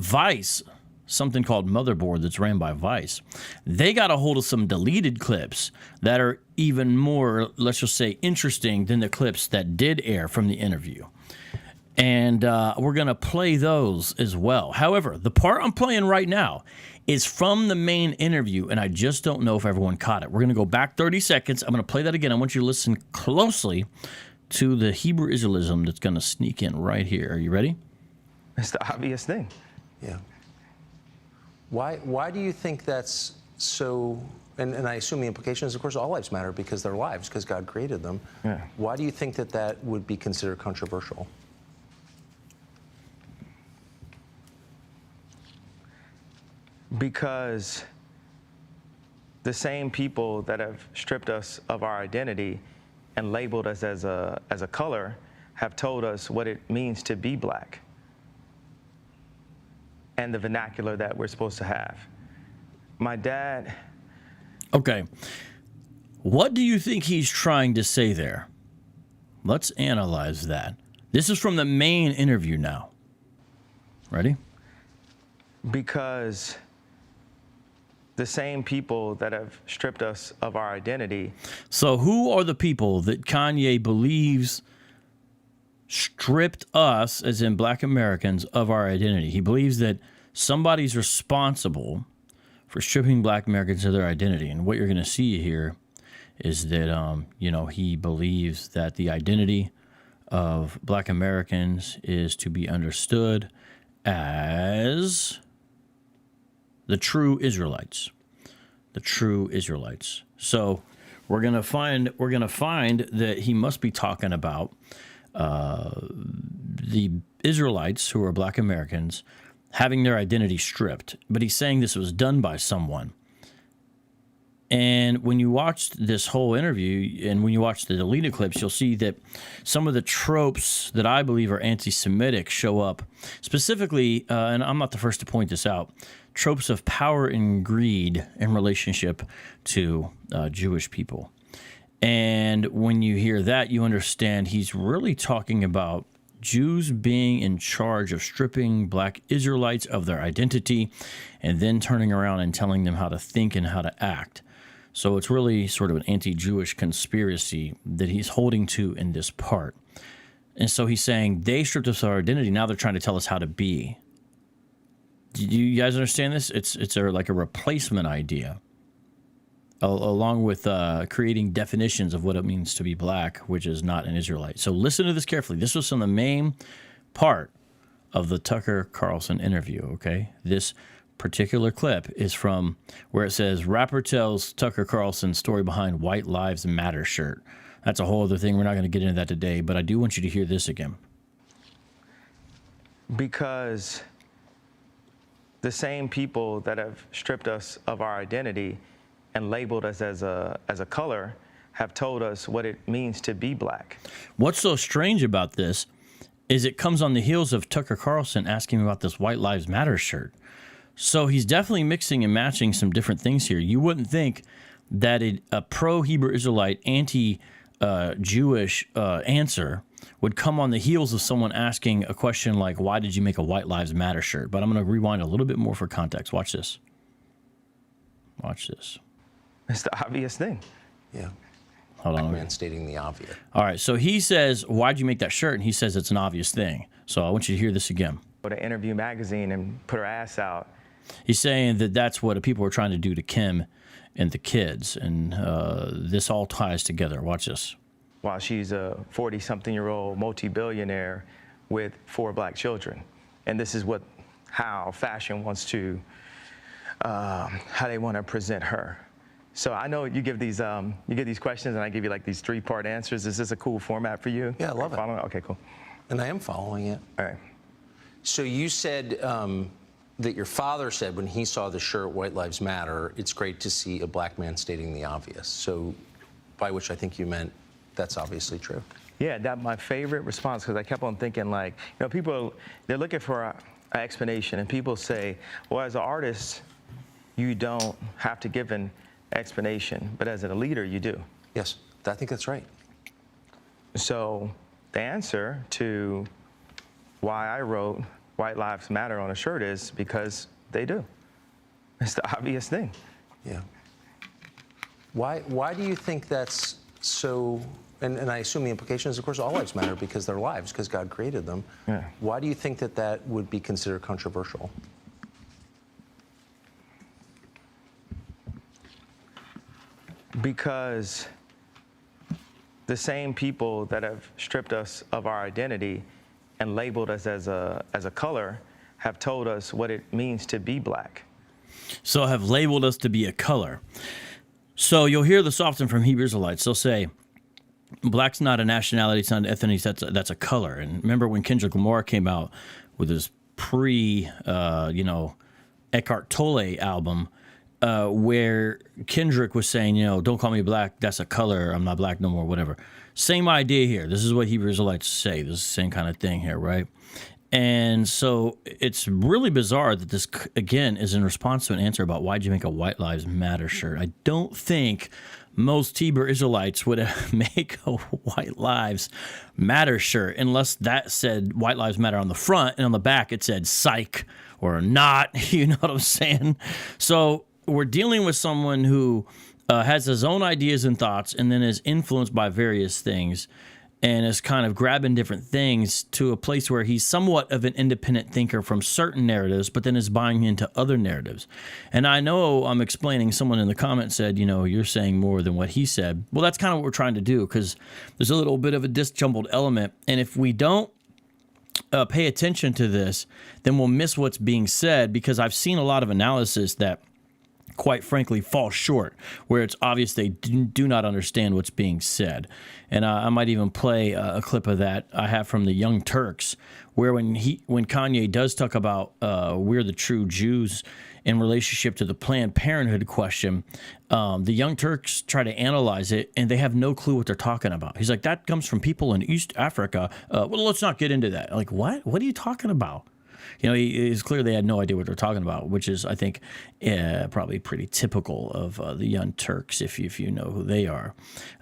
Vice, something called Motherboard that's ran by Vice, they got a hold of some deleted clips that are even more, let's just say, interesting than the clips that did air from the interview. And we're going to play those as well. However, the part I'm playing right now is from the main interview, and I just don't know if everyone caught it. We're going to go back 30 seconds. I'm going to play that again. I want you to listen closely to the Hebrew Israelism that's going to sneak in right here. Are you ready? It's the obvious thing. Yeah. Why do you think that's so, and I assume the implication is, of course, all lives matter because they're lives, because God created them. Yeah. Why do you think that that would be considered controversial? Because the same people that have stripped us of our identity and labeled us as a color have told us what it means to be black and the vernacular that we're supposed to have. My dad... Okay. What do you think he's trying to say there? Let's analyze that. This is from the main interview now. Ready? Because the same people that have stripped us of our identity. So who are the people that Kanye believes stripped us, as in black Americans, of our identity? He believes that somebody's responsible for stripping black Americans of their identity. And what you're going to see here is that, he believes that the identity of black Americans is to be understood as the true Israelites. The true Israelites. So we're gonna find that he must be talking about the Israelites, who are black Americans, having their identity stripped. But he's saying this was done by someone. And when you watch this whole interview and when you watch the deleted clips, you'll see that some of the tropes that I believe are anti-Semitic show up. Specifically, and I'm not the first to point this out, tropes of power and greed in relationship to Jewish people. And when you hear that, you understand he's really talking about Jews being in charge of stripping black Israelites of their identity and then turning around and telling them how to think and how to act. So it's really sort of an anti-Jewish conspiracy that he's holding to in this part. And so he's saying they stripped us of our identity. Now they're trying to tell us how to be. Do you guys understand this? It's like a replacement idea, along with creating definitions of what it means to be black, which is not an Israelite. So listen to this carefully. This was from the main part of the Tucker Carlson interview, okay? This particular clip is from where it says, rapper tells Tucker Carlson story behind White Lives Matter shirt. That's a whole other thing. We're not going to get into that today, but I do want you to hear this again. Because the same people that have stripped us of our identity and labeled us as a color have told us what it means to be black. What's so strange about this is it comes on the heels of Tucker Carlson asking about this White Lives Matter shirt. So he's definitely mixing and matching some different things here. You wouldn't think that a pro-Hebrew Israelite, anti-Jewish answer would come on the heels of someone asking a question like, why did you make a White Lives Matter shirt? But I'm going to rewind a little bit more for context. Watch this. Watch this. It's the obvious thing. Yeah. Hold on. Man stating the obvious. All right. So he says, why'd you make that shirt? And he says it's an obvious thing. So I want you to hear this again. Go to Interview magazine and put her ass out. He's saying that that's what people were trying to do to Kim and the kids. And this all ties together. Watch this. While she's a 40-something-year-old multi-billionaire with 4 black children. And this is how fashion wants to, how they want to present her. So I know you give these questions and I give you like these 3-part answers. Is this a cool format for you? Yeah, I love it. Okay, cool. And I am following it. All right. So you said that your father said when he saw the shirt, White Lives Matter, it's great to see a black man stating the obvious. So by which I think you meant that's obviously true. Yeah, that's my favorite response, because I kept on thinking, like, people, they're looking for an explanation, and people say, well, as an artist, you don't have to give an explanation, but as a leader, you do. Yes, I think that's right. So the answer to why I wrote White Lives Matter on a shirt is because they do. It's the obvious thing. Yeah. Why do you think that's so? And I assume the implication is, of course, all lives matter because they're lives, because God created them. Yeah. Why do you think that that would be considered controversial? Because the same people that have stripped us of our identity and labeled us as a color have told us what it means to be black. So have labeled us to be a color. So you'll hear this often from Hebrew Israelites. They'll say, black's not a nationality, it's not an ethnicity, that's a color. And remember when Kendrick Lamar came out with his Eckhart Tolle album, where Kendrick was saying, don't call me black, that's a color, I'm not black no more, whatever. Same idea here. This is what Hebrew Israelites say. This is the same kind of thing here, right? And so it's really bizarre that this, again, is in response to an answer about why'd you make a White Lives Matter shirt. I don't think most Hebrew Israelites would make a White Lives Matter shirt unless that said White Lives Matter on the front and on the back it said psych or not. You know what I'm saying? So we're dealing with someone who has his own ideas and thoughts and then is influenced by various things and is kind of grabbing different things to a place where he's somewhat of an independent thinker from certain narratives, but then is buying into other narratives. And I know I'm explaining, someone in the comments said, you're saying more than what he said. Well, that's kind of what we're trying to do, because there's a little bit of a disjumbled element. And if we don't pay attention to this, then we'll miss what's being said, because I've seen a lot of analysis that quite frankly fall short, where it's obvious they do not understand what's being said. And I might even play a clip of that I have from the Young Turks, where when Kanye does talk about we're the true Jews in relationship to the Planned Parenthood question, the Young Turks try to analyze it, and they have no clue what they're talking about. He's like, that comes from people in East Africa. Well, let's not get into that. Like, what? What are you talking about? It's clear they had no idea what they're talking about, which is, I think, probably pretty typical of the Young Turks, if you know who they are.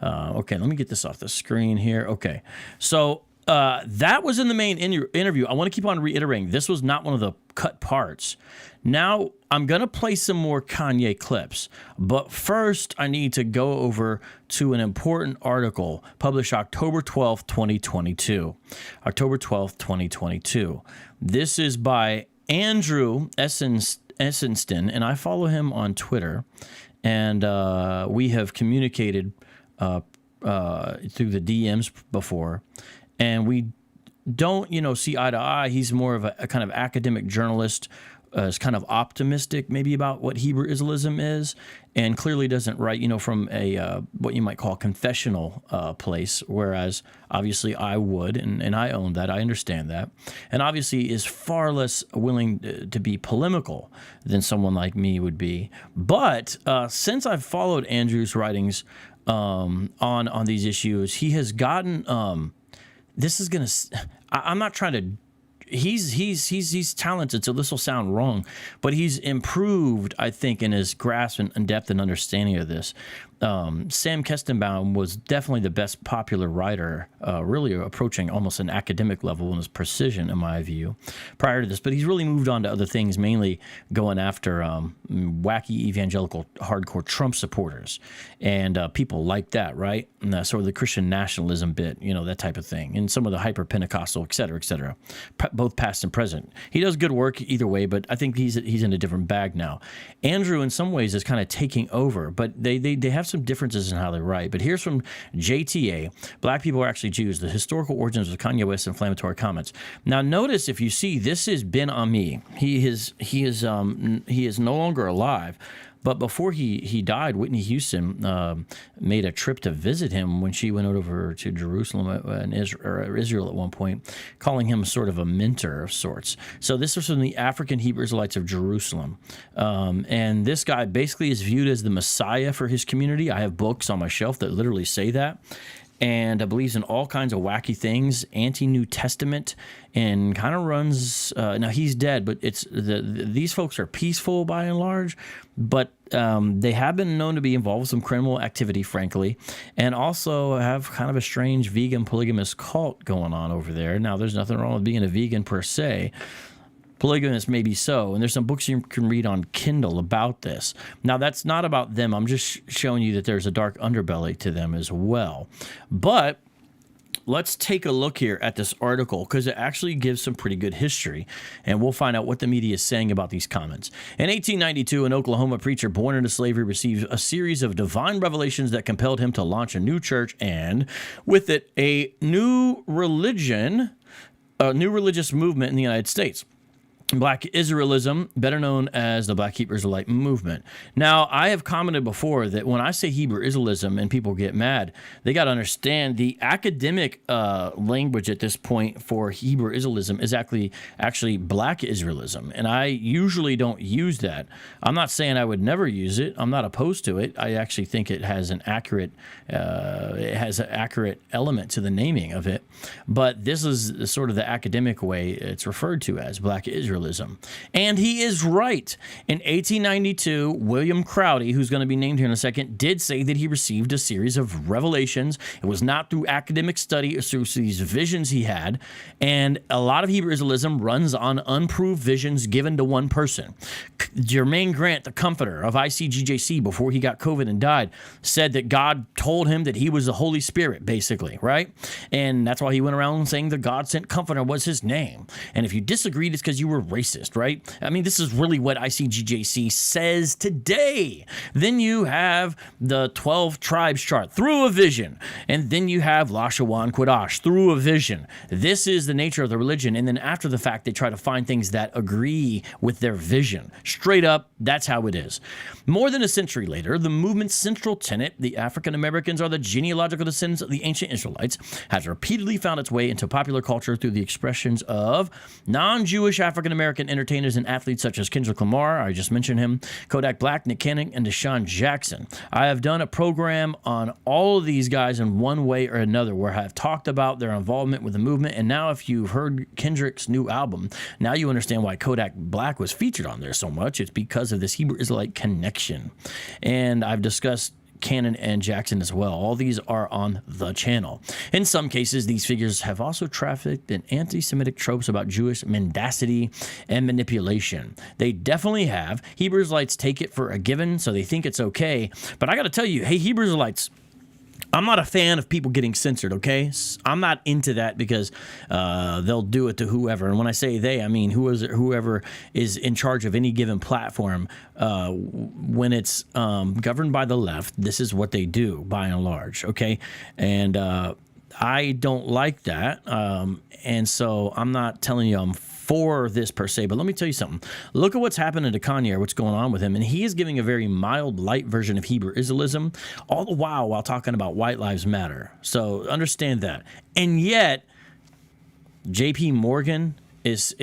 Okay, let me get this off the screen here. Okay, so that was in the main interview. I want to keep on reiterating, this was not one of the cut parts. Now, I'm going to play some more Kanye clips, but first I need to go over to an important article published October 12th, 2022. October 12th, 2022. This is by Andrew Essenston, and I follow him on Twitter, and we have communicated through the DMs before, and we don't, see eye to eye. He's more of a kind of academic journalist, is kind of optimistic maybe about what Hebrew Israelism is, and clearly doesn't write, from a what you might call confessional place, whereas obviously I would, and I own that, I understand that, and obviously is far less willing to be polemical than someone like me would be. But since I've followed Andrew's writings on these issues, he has gotten this is gonna. I'm not trying to. He's talented, so this will sound wrong, but he's improved, I think, in his grasp and depth and understanding of this. Sam Kestenbaum was definitely the best popular writer, really approaching almost an academic level in his precision, in my view, prior to this. But he's really moved on to other things, mainly going after wacky evangelical hardcore Trump supporters and people like that, right? And sort of the Christian nationalism bit, that type of thing, and some of the hyper-Pentecostal, et cetera, both past and present. He does good work either way, but I think he's in a different bag now. Andrew, in some ways, is kind of taking over, but they have some differences in how they write. But here's from JTA: Black people are actually Jews, the historical origins of Kanye West's inflammatory comments. Now notice, if you see, this is Ben Ami. He is no longer alive. But before he died, Whitney Houston made a trip to visit him when she went over to Jerusalem and Israel at one point, calling him sort of a mentor of sorts. So this was from the African Hebrew Israelites of Jerusalem. And this guy basically is viewed as the Messiah for his community. I have books on my shelf that literally say that. And believes in all kinds of wacky things, anti-New Testament, and kind of runs. Now he's dead, but these folks are peaceful by and large, but they have been known to be involved with some criminal activity, frankly, and also have kind of a strange vegan polygamous cult going on over there. Now, there's nothing wrong with being a vegan per se, Polygamous may be so, and there's some books you can read on Kindle about this. Now, that's not about them. I'm just showing you that there's a dark underbelly to them as well. But let's take a look here at this article because it actually gives some pretty good history, and we'll find out what the media is saying about these comments. In 1892, an Oklahoma preacher born into slavery received a series of divine revelations that compelled him to launch a new church and, with it, a new religious movement in the United States. Black Israelism, better known as the Black Hebrew Israelite movement. Now, I have commented before that when I say Hebrew Israelism and people get mad, they got to understand the academic language at this point for Hebrew Israelism is actually Black Israelism, and I usually don't use that. I'm not saying I would never use it. I'm not opposed to it. I actually think it has an accurate element to the naming of it, but this is sort of the academic way it's referred to as Black Israelism. And he is right. In 1892, William Crowdy, who's going to be named here in a second, did say that he received a series of revelations. It was not through academic study, it was through these visions he had. And a lot of Hebrew Israelism runs on unproved visions given to one person. Jermaine Grant, the comforter of ICGJC before he got COVID and died, said that God told him that he was the Holy Spirit, basically, right? And that's why he went around saying the God sent comforter was his name. And if you disagreed, it's because you were racist, right? I mean, this is really what ICGJC says today. Then you have the 12 tribes chart through a vision. And then you have Lashawan Quadash through a vision. This is the nature of the religion. And then after the fact, they try to find things that agree with their vision. Straight up, that's how it is. More than a century later, the movement's central tenet, the African Americans are the genealogical descendants of the ancient Israelites, has repeatedly found its way into popular culture through the expressions of non-Jewish African American entertainers and athletes such as Kendrick Lamar, I just mentioned him, Kodak Black, Nick Cannon, and Deshaun Jackson. I have done a program on all of these guys in one way or another where I have talked about their involvement with the movement, and now if you've heard Kendrick's new album, now you understand why Kodak Black was featured on there so much. It's because of this Hebrew Israelite connection. And I've discussed Cannon and Jackson as well. All these are on the channel. In some cases, these figures have also trafficked in anti-Semitic tropes about Jewish mendacity and manipulation. They definitely have. Hebrew Israelites take it for a given, so they think it's okay. But I got to tell you, hey, Hebrew Israelites, I'm not a fan of people getting censored, okay? I'm not into that because they'll do it to whoever. And when I say they, I mean whoever is in charge of any given platform. When it's governed by the left, this is what they do, by and large, okay? And I don't like that. And so I'm not telling you I'm for this per se, but let me tell you something. Look at what's happening to Kanye, what's going on with him, and he is giving a very mild, light version of Hebrew Israelism, all the while talking about white lives matter. So understand that. And yet, J.P. Morgan is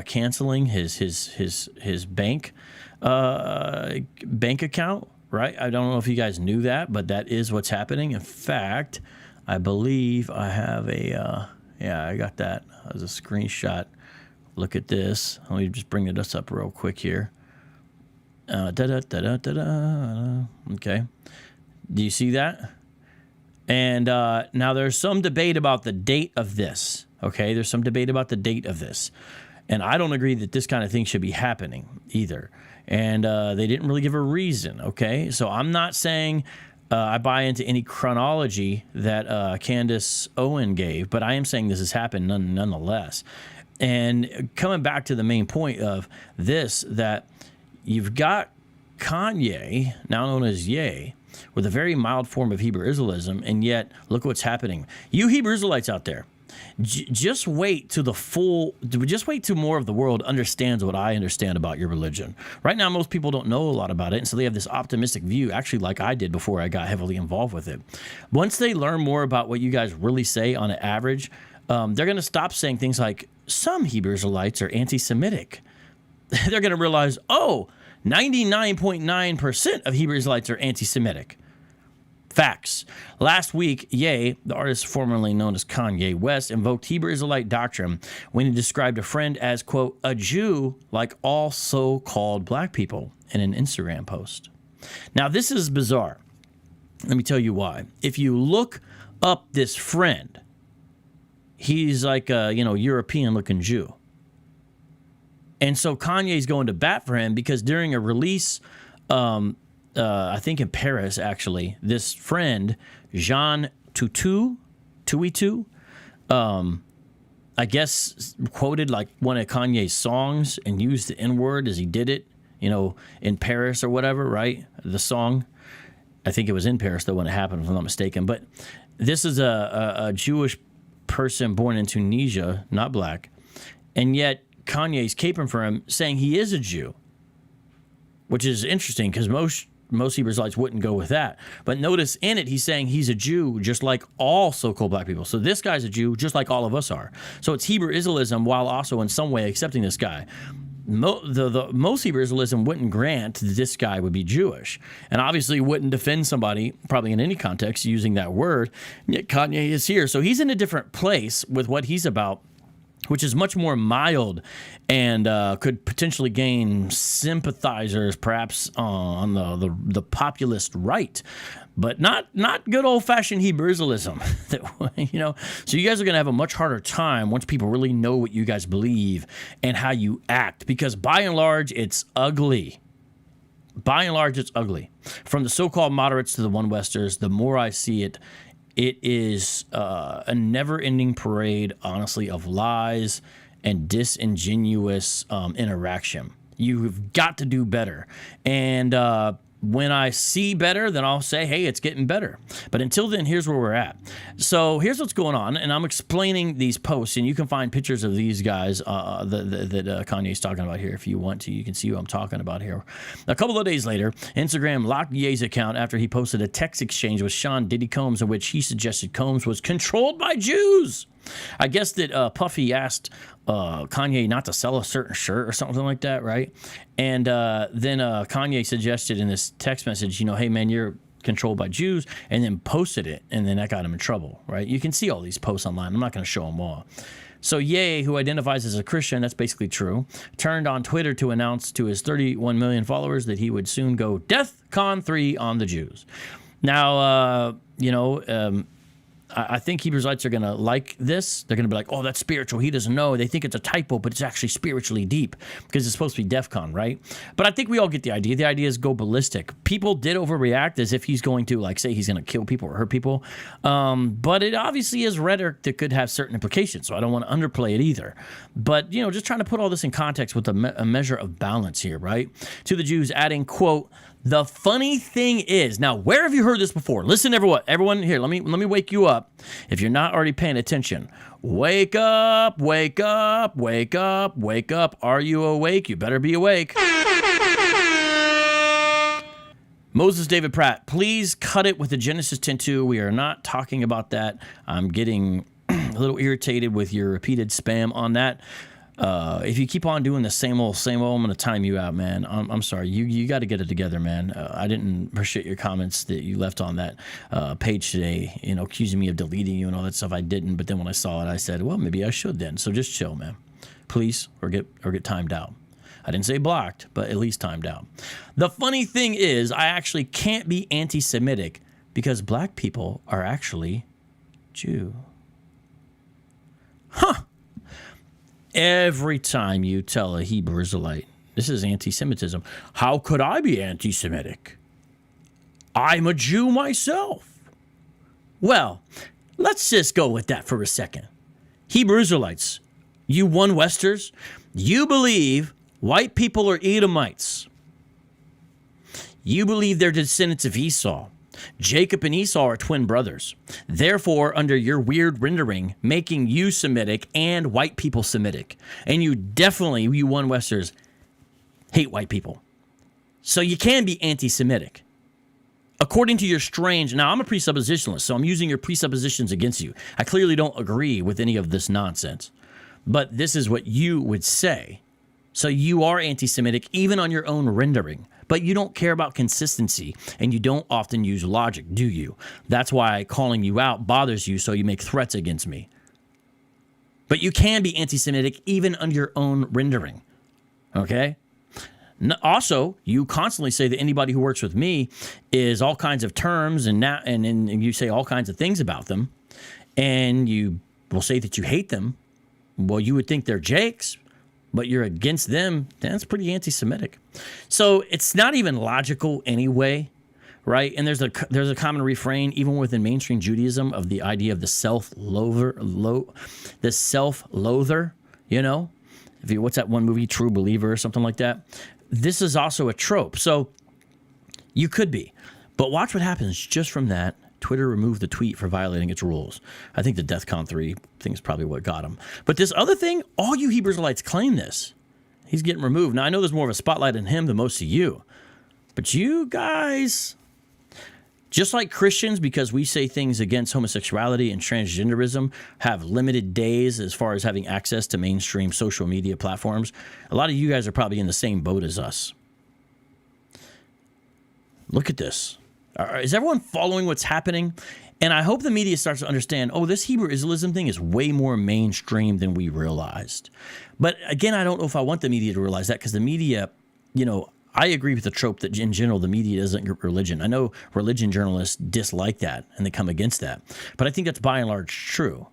canceling his bank account, right? I don't know if you guys knew that, but that is what's happening. In fact, I believe I have a I got that as a screenshot. Look at this. Let me just bring this up real quick here. Okay. Do you see that? And now there's some debate about the date of this. Okay. There's some debate about the date of this. And I don't agree that this kind of thing should be happening either. And they didn't really give a reason. Okay. So I'm not saying I buy into any chronology that Candace Owen gave, but I am saying this has happened nonetheless. And coming back to the main point of this, that you've got Kanye, now known as Ye, with a very mild form of Hebrew Israelism, and yet look what's happening. You Hebrew Israelites out there, just wait till more of the world understands what I understand about your religion. Right now, most people don't know a lot about it, and so they have this optimistic view, actually like I did before I got heavily involved with it. Once they learn more about what you guys really say on an average, they're going to stop saying things like, some Hebrew Israelites are anti-Semitic. They're going to realize, 99.9% of Hebrew Israelites are anti-Semitic. Facts. Last week, Ye, the artist formerly known as Kanye West, invoked Hebrew Israelite doctrine when he described a friend as, quote, a Jew like all so-called black people in an Instagram post. Now, this is bizarre. Let me tell you why. If you look up this friend, he's like a, European-looking Jew. And so Kanye's going to bat for him because during a release, I think in Paris, actually, this friend, Jean Tuitu, I guess quoted like one of Kanye's songs and used the N-word as he did it, in Paris or whatever, right? The song. I think it was in Paris, though, when it happened, if I'm not mistaken. But this is a Jewish person born in Tunisia, not black, and yet Kanye's caping for him, saying he is a Jew, which is interesting because most Hebrew Israelites wouldn't go with that. But notice in it, he's saying he's a Jew just like all so-called black people. So this guy's a Jew just like all of us are. So it's Hebrew Israelism while also in some way accepting this guy. Most Hebrew Israelism wouldn't grant that this guy would be Jewish, and obviously wouldn't defend somebody, probably in any context, using that word. Yet Kanye is here. So he's in a different place with what he's about, which is much more mild and could potentially gain sympathizers, perhaps on the populist right, but not good old-fashioned Hebrew Israelism. So you guys are going to have a much harder time once people really know what you guys believe and how you act, because by and large, it's ugly. By and large, it's ugly. From the so-called moderates to the one-westers, the more I see it, it is a never-ending parade, honestly, of lies and disingenuous interaction. You've got to do better. And when I see better, then I'll say, hey, it's getting better. But until then, here's where we're at. So here's what's going on, and I'm explaining these posts, and you can find pictures of these guys that Kanye's talking about here if you want to. You can see who I'm talking about here. A couple of days later, Instagram locked Ye's account after he posted a text exchange with Sean Diddy Combs in which he suggested Combs was controlled by Jews. I guess that Puffy asked Kanye not to sell a certain shirt or something like that, right? And then Kanye suggested in this text message, hey, man, you're controlled by Jews, and then posted it, and then that got him in trouble, right? You can see all these posts online. I'm not going to show them all. So Ye, who identifies as a Christian, that's basically true, turned on Twitter to announce to his 31 million followers that he would soon go DEFCON 3 on the Jews. Now, I think Hebrew Israelites are going to like this. They're going to be like, oh, that's spiritual. He doesn't know. They think it's a typo, but it's actually spiritually deep because it's supposed to be DEFCON, right? But I think we all get the idea. The idea is go ballistic. People did overreact as if he's going to, say he's going to kill people or hurt people. But it obviously is rhetoric that could have certain implications, so I don't want to underplay it either. But, just trying to put all this in context with a measure of balance here, right? To the Jews, adding, quote, the funny thing is, now, where have you heard this before? Listen, everyone here, let me wake you up. If you're not already paying attention, wake up, wake up, wake up, wake up. Are you awake? You better be awake. Moses David Pratt, please cut it with the Genesis 10:2. We are not talking about that. I'm getting a little irritated with your repeated spam on that. If you keep on doing the same old, I'm going to time you out, man. I'm sorry. You got to get it together, man. I didn't appreciate your comments that you left on that page today, accusing me of deleting you and all that stuff. I didn't, but then when I saw it, I said, well, maybe I should then. So just chill, man. Please, or get timed out. I didn't say blocked, but at least timed out. The funny thing is, I actually can't be anti-Semitic because black people are actually Jew. Huh. Every time you tell a Hebrew Israelite, this is anti-Semitism, how could I be anti-Semitic? I'm a Jew myself. Well, let's just go with that for a second. Hebrew Israelites, you one-westers, you believe white people are Edomites. You believe they're descendants of Esau. Jacob and Esau are twin brothers. Therefore, under your weird rendering, making you Semitic and white people Semitic. And you definitely, you one-westers, hate white people. So you can be anti-Semitic. According to your strange, now I'm a presuppositionalist, so I'm using your presuppositions against you. I clearly don't agree with any of this nonsense. But this is what you would say. So you are anti-Semitic even on your own rendering. But you don't care about consistency, and you don't often use logic, do you? That's why calling you out bothers you, so you make threats against me. But you can be anti-Semitic even under your own rendering, okay? Also, you constantly say that anybody who works with me is all kinds of terms, and you say all kinds of things about them, and you will say that you hate them. Well, you would think they're Jakes, but you're against them, that's pretty anti-Semitic. So it's not even logical anyway, right? And there's a common refrain, even within mainstream Judaism, of the idea of the self-loather, you know? What's that one movie, True Believer or something like that? This is also a trope. So you could be. But watch what happens just from that. Twitter removed the tweet for violating its rules. I think the DEFCON 3 thing is probably what got him. But this other thing, all you Hebrew Israelites claim this. He's getting removed. Now, I know there's more of a spotlight on him than most of you. But you guys, just like Christians, because we say things against homosexuality and transgenderism, have limited days as far as having access to mainstream social media platforms, a lot of you guys are probably in the same boat as us. Look at this. Is everyone following what's happening? And I hope the media starts to understand, oh, this Hebrew Israelism thing is way more mainstream than we realized. But again, I don't know if I want the media to realize that, because the media, you know, I agree with the trope that in general, the media doesn't get religion. I know religion journalists dislike that and they come against that. But I think that's by and large true.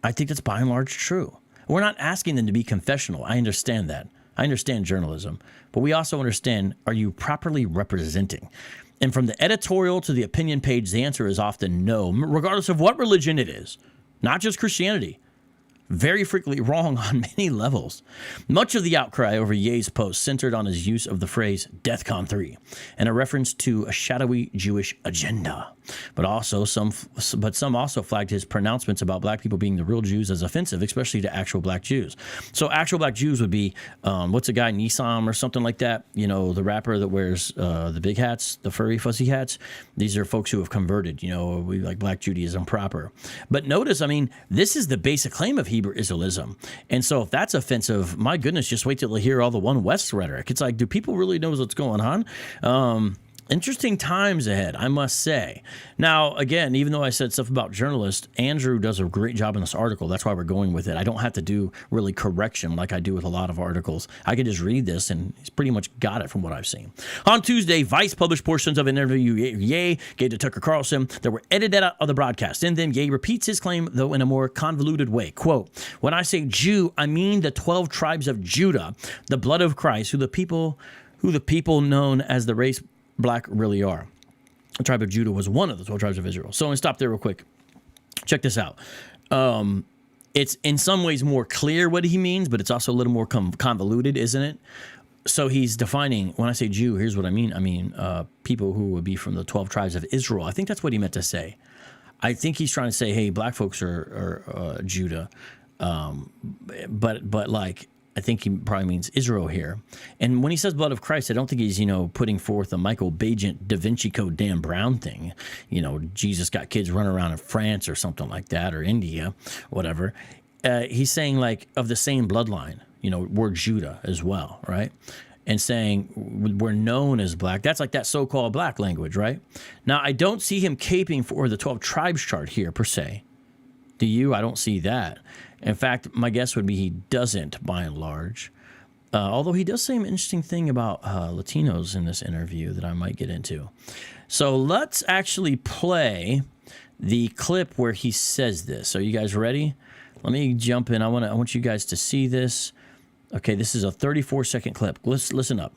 I think that's by and large true. We're not asking them to be confessional. I understand that. I understand journalism. But we also understand, are you properly representing? And from the editorial to the opinion page, the answer is often no, regardless of what religion it is, not just Christianity. Very frequently wrong on many levels. Much of the outcry over Ye's post centered on his use of the phrase DEFCON 3 and a reference to a shadowy Jewish agenda. But some also flagged his pronouncements about black people being the real Jews as offensive, especially to actual black Jews. So actual black Jews would be, what's a guy, Nisam or something like that? You know, the rapper that wears the big hats, the furry fuzzy hats. These are folks who have converted, you know, we like black Judaism proper. But notice, I mean, this is the basic claim of Hebrew Israelism. And so if that's offensive, my goodness, just wait till they hear all the One West rhetoric. It's like, do people really know what's going on? Interesting times ahead, I must say. Now, again, even though I said stuff about journalists, Andrew does a great job in this article. That's why we're going with it. I don't have to do really correction like I do with a lot of articles. I can just read this, and he's pretty much got it from what I've seen. On Tuesday, Vice published portions of an interview Ye gave to Tucker Carlson that were edited out of the broadcast. In them, Ye repeats his claim, though in a more convoluted way. Quote, when I say Jew, I mean the 12 tribes of Judah, the blood of Christ, who the people known as the race black really are. The tribe of Judah was one of the 12 tribes of Israel. So I'm going to stop there real quick. Check this out. It's in some ways more clear what he means, but it's also a little more convoluted, isn't it? So he's defining, when I say Jew, here's what I mean. I mean, people who would be from the 12 tribes of Israel. I think that's what he meant to say. I think he's trying to say, hey, black folks are Judah. But like, I think he probably means Israel here. And when he says blood of Christ, I don't think he's, you know, putting forth a Michael Bajent Da Vinci Code Dan Brown thing. You know, Jesus got kids running around in France or something like that, or India, whatever. He's saying, like, of the same bloodline, you know, we're Judah as well, right? And saying we're known as black. That's like that so-called black language, right? Now, I don't see him caping for the 12 tribes chart here, per se. Do you? I don't see that. In fact, my guess would be he doesn't, by and large. Although he does say an interesting thing about Latinos in this interview that I might get into. So let's actually play the clip where he says this. Are you guys ready? Let me jump in. I want you guys to see this. Okay, this is a 34-second clip. Let's listen up.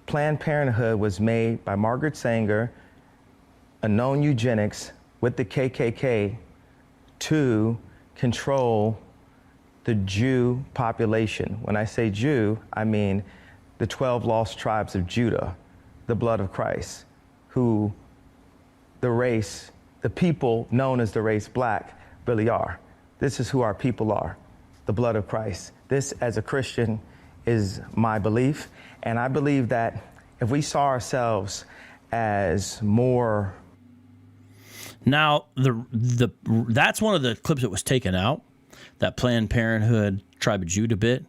Planned Parenthood was made by Margaret Sanger, a known eugenics, with the KKK to control the Jew population. When I say Jew, I mean the 12 lost tribes of Judah, the blood of Christ, who the people known as the race black really are. This is who our people are, the blood of Christ. This, as a Christian, is my belief. And I believe that if we saw ourselves as more... Now, that's one of the clips that was taken out, that Planned Parenthood Tribe of Judah bit.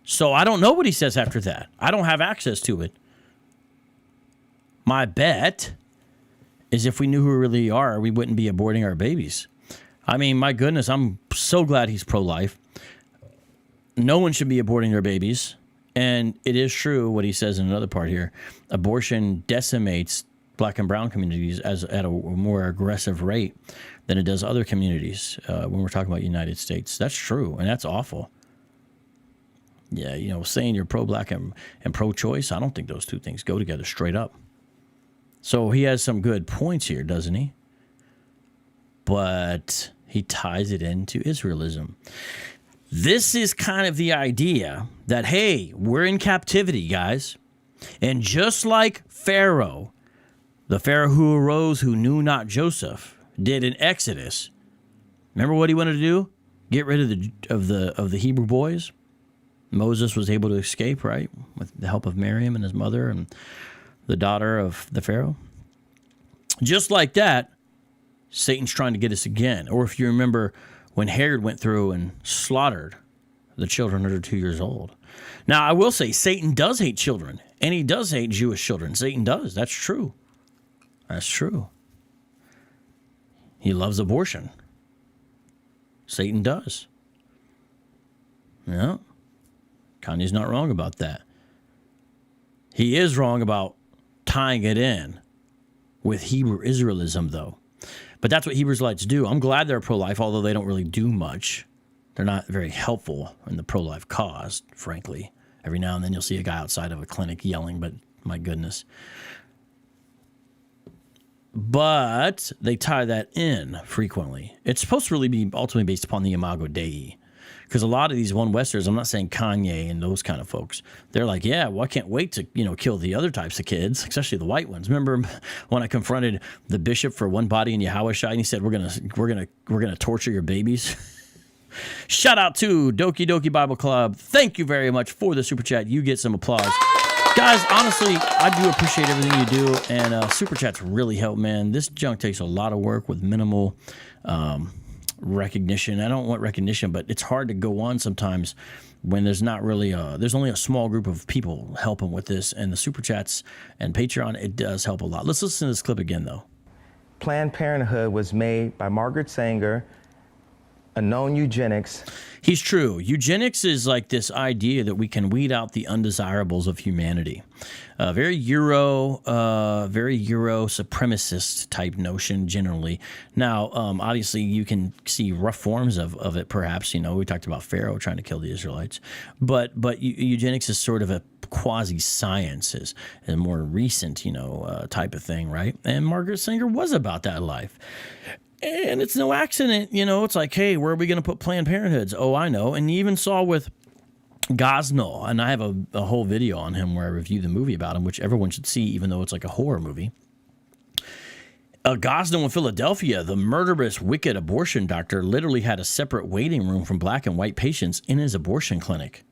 So I don't know what he says after that. I don't have access to it. My bet is if we knew who we really are, we wouldn't be aborting our babies. I mean, my goodness, I'm so glad he's pro-life. No one should be aborting their babies. And it is true what he says in another part here. Abortion decimates black and brown communities at a more aggressive rate than it does other communities when we're talking about the United States. That's true, and that's awful. Yeah, saying you're pro-black and pro-choice, I don't think those two things go together straight up. So he has some good points here, doesn't he? But he ties it into Israelism. This is kind of the idea that, hey, we're in captivity, guys. And just like Pharaoh, the Pharaoh who arose who knew not Joseph, did in Exodus. Remember what he wanted to do? Get rid of the Hebrew boys. Moses was able to escape, right, with the help of Miriam and his mother and the daughter of the Pharaoh. Just like that, Satan's trying to get us again. Or if you remember when Herod went through and slaughtered the children under 2 years old. Now, I will say Satan does hate children, and he does hate Jewish children. Satan does. That's true. That's true. He loves abortion. Satan does. Yeah. Kanye's not wrong about that. He is wrong about tying it in with Hebrew Israelism, though. But that's what Hebrew Israelites do. I'm glad they're pro-life, although they don't really do much. They're not very helpful in the pro-life cause, frankly. Every now and then you'll see a guy outside of a clinic yelling, but my goodness. But they tie that in frequently. It's supposed to really be ultimately based upon the imago Dei. Because a lot of these one Westers, I'm not saying Kanye and those kind of folks, they're like, yeah, well, I can't wait to, kill the other types of kids, especially the white ones. Remember when I confronted the bishop for One Body in Yahushua, and he said, we're gonna torture your babies. Shout out to Doki Doki Bible Club. Thank you very much for the super chat. You get some applause. Guys, honestly, I do appreciate everything you do, and super chats really help, man. This junk takes a lot of work with minimal recognition. I don't want recognition, but it's hard to go on sometimes when there's not really there's only a small group of people helping with this, and the super chats and Patreon, it does help a lot. Let's listen to this clip again, though. Planned Parenthood was made by Margaret Sanger, a known eugenics. He's true. Eugenics is like this idea that we can weed out the undesirables of humanity. Very Euro supremacist type notion generally. Now, obviously, you can see rough forms of it, perhaps. We talked about Pharaoh trying to kill the Israelites. But eugenics is sort of a quasi-science, is a more recent, type of thing, right? And Margaret Sanger was about that life. And it's no accident, it's like, hey, where are we going to put Planned Parenthoods? Oh, I know. And you even saw with Gosnell, and I have a whole video on him where I review the movie about him, which everyone should see, even though it's like a horror movie. Gosnell in Philadelphia, the murderous, wicked abortion doctor, literally had a separate waiting room from black and white patients in his abortion clinic.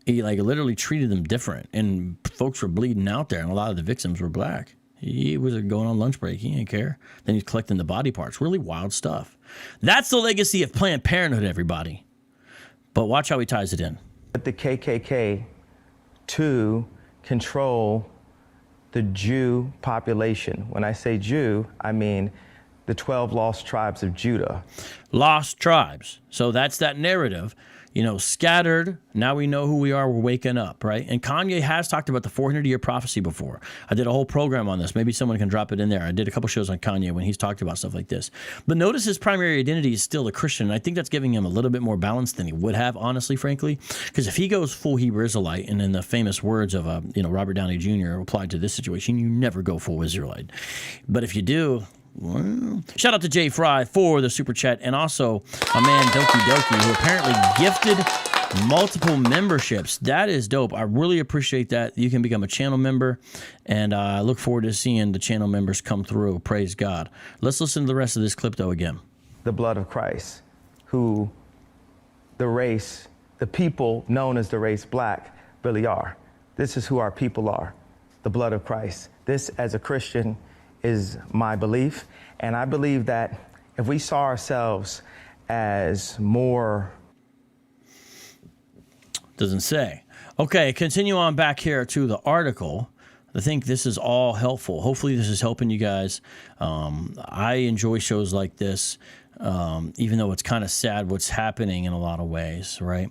He literally treated them different, and folks were bleeding out there, and a lot of the victims were black. He was going on lunch break. He didn't care. Then he's collecting the body parts. Really wild stuff. That's the legacy of Planned Parenthood, everybody. But watch how he ties it in. The KKK to control the Jew population. When I say Jew, I mean the 12 lost tribes of Judah. Lost tribes. So that's that narrative. Scattered. Now we know who we are. We're waking up, right? And Kanye has talked about the 400-year prophecy before. I did a whole program on this. Maybe someone can drop it in there. I did a couple shows on Kanye when he's talked about stuff like this. But notice his primary identity is still a Christian. And I think that's giving him a little bit more balance than he would have, honestly, frankly. Because if he goes full Hebrew Israelite, and in the famous words of Robert Downey Jr. applied to this situation, you never go full Israelite. But if you do, well, shout out to Jay Fry for the super chat, and also my man Doki Doki, who apparently gifted multiple memberships. That is dope. I really appreciate that. You can become a channel member, and I look forward to seeing the channel members come through. Praise God. Let's listen to the rest of this clip, though, again. The blood of Christ, who the people known as the race black really are. This is who our people are, the blood of Christ. This, as a Christian, is my belief, and I believe that if we saw ourselves as more... Doesn't say. Okay, continue on back here to the article. I think this is all helpful. Hopefully this is helping you guys. I enjoy shows like this, even though it's kind of sad what's happening in a lot of ways, right?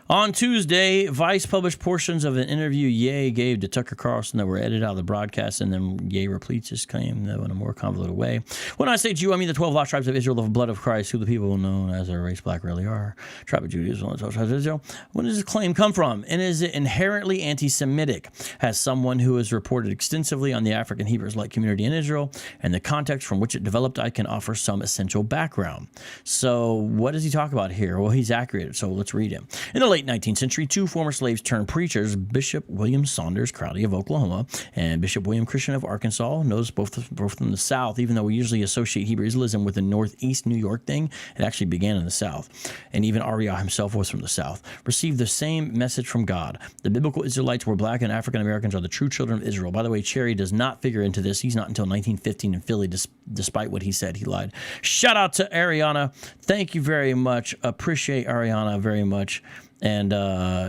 On Tuesday, Vice published portions of an interview Ye gave to Tucker Carlson that were edited out of the broadcast, and then Ye repeats his claim, though in a more convoluted way. When I say Jew, I mean the 12 lost tribes of Israel, the blood of Christ, who the people known as their race black really are. Tribe of Judaism, the 12 tribes of Israel. Where does this claim come from? And is it inherently anti-Semitic? As someone who has reported extensively on the African Hebrew Israelite community in Israel and the context from which it developed, I can offer some essential background. So what does he talk about here? Well, he's accurate, so let's read him. In the late 19th century, two former slaves turned preachers, Bishop William Saunders Crowdy of Oklahoma and Bishop William Christian of Arkansas, knows both from the South, even though we usually associate Hebrew Israelism with the Northeast New York thing. It actually began in the South. And even Ariah himself was from the South. Received the same message from God. The biblical Israelites were black and African Americans are the true children of Israel. By the way, Cherry does not figure into this. He's not until 1915 in Philly, despite what he said. He lied. Shout out to Ariana. Thank you very much. Appreciate Ariana very much. And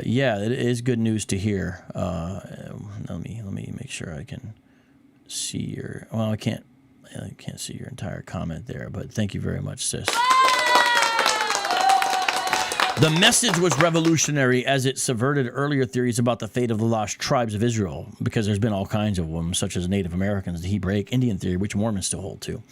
yeah, it is good news to hear. Let me make sure I can see your. Well, I can't see your entire comment there, but thank you very much, sis. The message was revolutionary as it subverted earlier theories about the fate of the lost tribes of Israel, because there's been all kinds of them, such as Native Americans, the Hebraic Indian theory, which Mormons still hold to.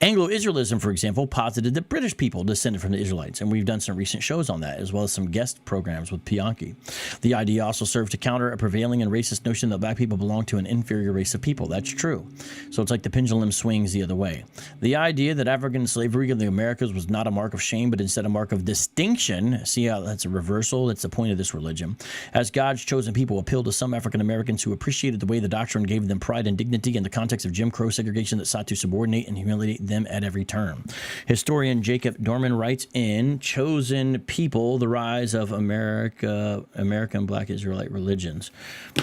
Anglo-Israelism, for example, posited that British people descended from the Israelites, and we've done some recent shows on that, as well as some guest programs with Bianchi. The idea also served to counter a prevailing and racist notion that black people belong to an inferior race of people. That's true. So it's like the pendulum swings the other way. The idea that African slavery in the Americas was not a mark of shame, but instead a mark of distinction. See how that's a reversal? That's the point of this religion. As God's chosen people appealed to some African Americans who appreciated the way the doctrine gave them pride and dignity in the context of Jim Crow segregation that sought to subordinate and humiliate them at every turn. Historian Jacob Dorman writes in Chosen People, The Rise of American Black Israelite Religions.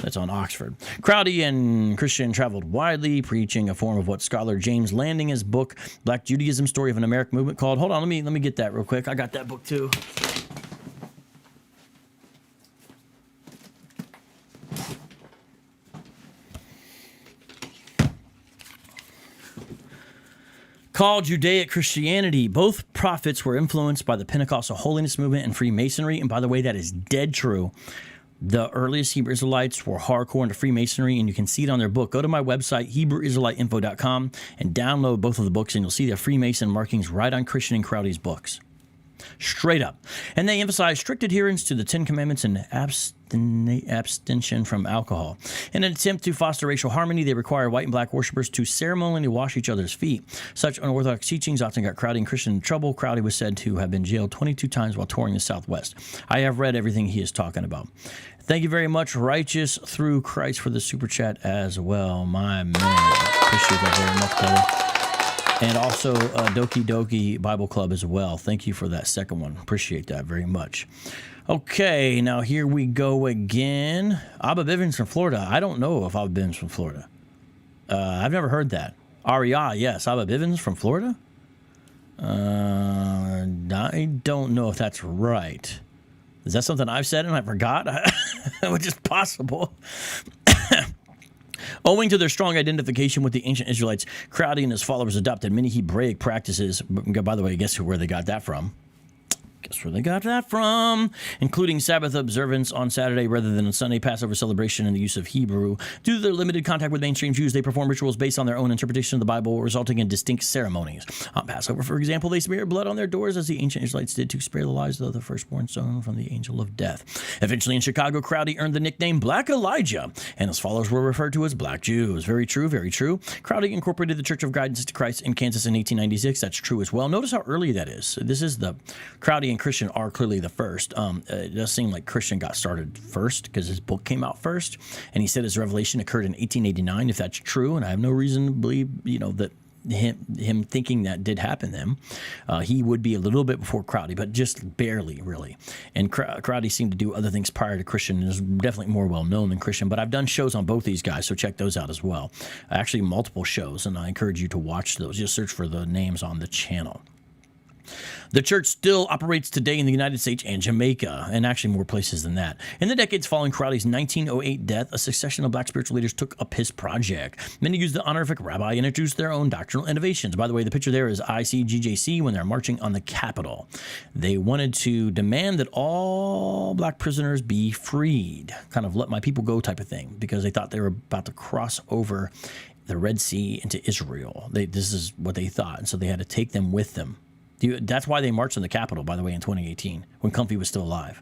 That's on Oxford. Crowdy and Christian traveled widely, preaching a form of what scholar James Landing's book, Black Judaism, Story of an American Movement, called. Hold on, let me get that real quick. I got that book too. Called Judaic Christianity. Both prophets were influenced by the Pentecostal holiness movement and Freemasonry. And by the way, that is dead true. The earliest Hebrew Israelites were hardcore into Freemasonry, and you can see it on their book. Go to my website, HebrewIsraeliteInfo.com, and download both of the books, and you'll see the Freemason markings right on Christian and Crowdy's books. Straight up. And they emphasize strict adherence to the Ten Commandments and abstention from alcohol. In an attempt to foster racial harmony, they require white and black worshipers to ceremonially wash each other's feet. Such unorthodox teachings often got Crowdy and Christian in trouble. Crowdy was said to have been jailed 22 times while touring the Southwest. I have read everything he is talking about. Thank you very much, Righteous Through Christ, for the super chat as well. My man. Appreciate that very much, brother. And also Doki Doki Bible Club as well. Thank you for that second one. Appreciate that very much. Okay, now here we go again. Abba Bivens from Florida. I don't know if Abba Bivens from Florida. I've never heard that. Aria, yes. Abba Bivens from Florida? I don't know if that's right. Is that something I've said and I forgot? Which is possible. Owing to their strong identification with the ancient Israelites, Crowdy and his followers adopted many Hebraic practices. By the way, guess where they got that from? Guess where they got that from? Including Sabbath observance on Saturday rather than on Sunday, Passover celebration, and the use of Hebrew. Due to their limited contact with mainstream Jews, they perform rituals based on their own interpretation of the Bible, resulting in distinct ceremonies. On Passover, for example, they smear blood on their doors as the ancient Israelites did to spare the lives of the firstborn son from the angel of death. Eventually in Chicago, Crowdy earned the nickname Black Elijah, and his followers were referred to as Black Jews. Very true, very true. Crowdy incorporated the Church of Guidance to Christ in Kansas in 1896. That's true as well. Notice how early that is. This is the Crowdy and Christian are clearly the first. It does seem like Christian got started first because his book came out first, and he said his revelation occurred in 1889. If that's true, and I have no reason to believe, that him thinking that did happen then, he would be a little bit before Crowdy, but just barely, really. And Crowdy seemed to do other things prior to Christian, and is definitely more well known than Christian. But I've done shows on both these guys, so check those out as well. Actually, multiple shows, and I encourage you to watch those. Just search for the names on the channel. The church still operates today in the United States and Jamaica, and actually more places than that. In the decades following Crowley's 1908 death, a succession of black spiritual leaders took up his project. Many used the honorific rabbi and introduced their own doctrinal innovations. By the way, the picture there is ICGJC when they're marching on the Capitol. They wanted to demand that all black prisoners be freed, kind of let my people go type of thing, because they thought they were about to cross over the Red Sea into Israel. This is what they thought, and so they had to take them with them. That's why they marched on the Capitol, by the way, in 2018, when Comfy was still alive,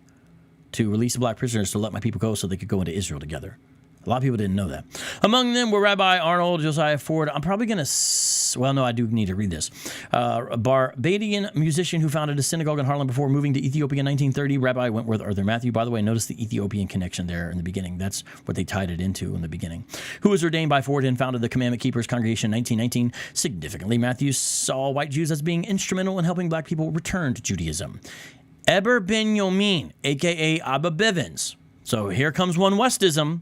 to release the black prisoners to let my people go so they could go into Israel together. A lot of people didn't know that. Among them were Rabbi Arnold Josiah Ford. I'm probably going to, well, no, I do need to read this. A Barbadian musician who founded a synagogue in Harlem before moving to Ethiopia in 1930, Rabbi Wentworth Arthur Matthew. By the way, notice the Ethiopian connection there in the beginning. That's what they tied it into in the beginning. Who was ordained by Ford and founded the Commandment Keepers Congregation in 1919. Significantly, Matthew saw white Jews as being instrumental in helping black people return to Judaism. Eber Ben Yomin, a.k.a. Abba Bivens. So here comes One Westism.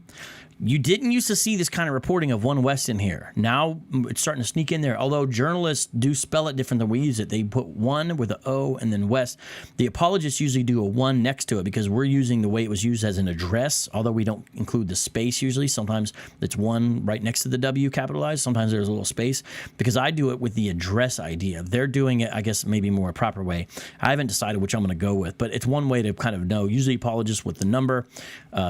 You didn't used to see this kind of reporting of One West in here. Now it's starting to sneak in there. Although journalists do spell it different than we use it. They put one with an O and then West. The apologists usually do a one next to it because we're using the way it was used as an address, although we don't include the space usually. Sometimes it's one right next to the W capitalized. Sometimes there's a little space because I do it with the address idea. They're doing it, I guess, maybe more a proper way. I haven't decided which I'm going to go with, but it's one way to kind of know. Usually apologists with the number,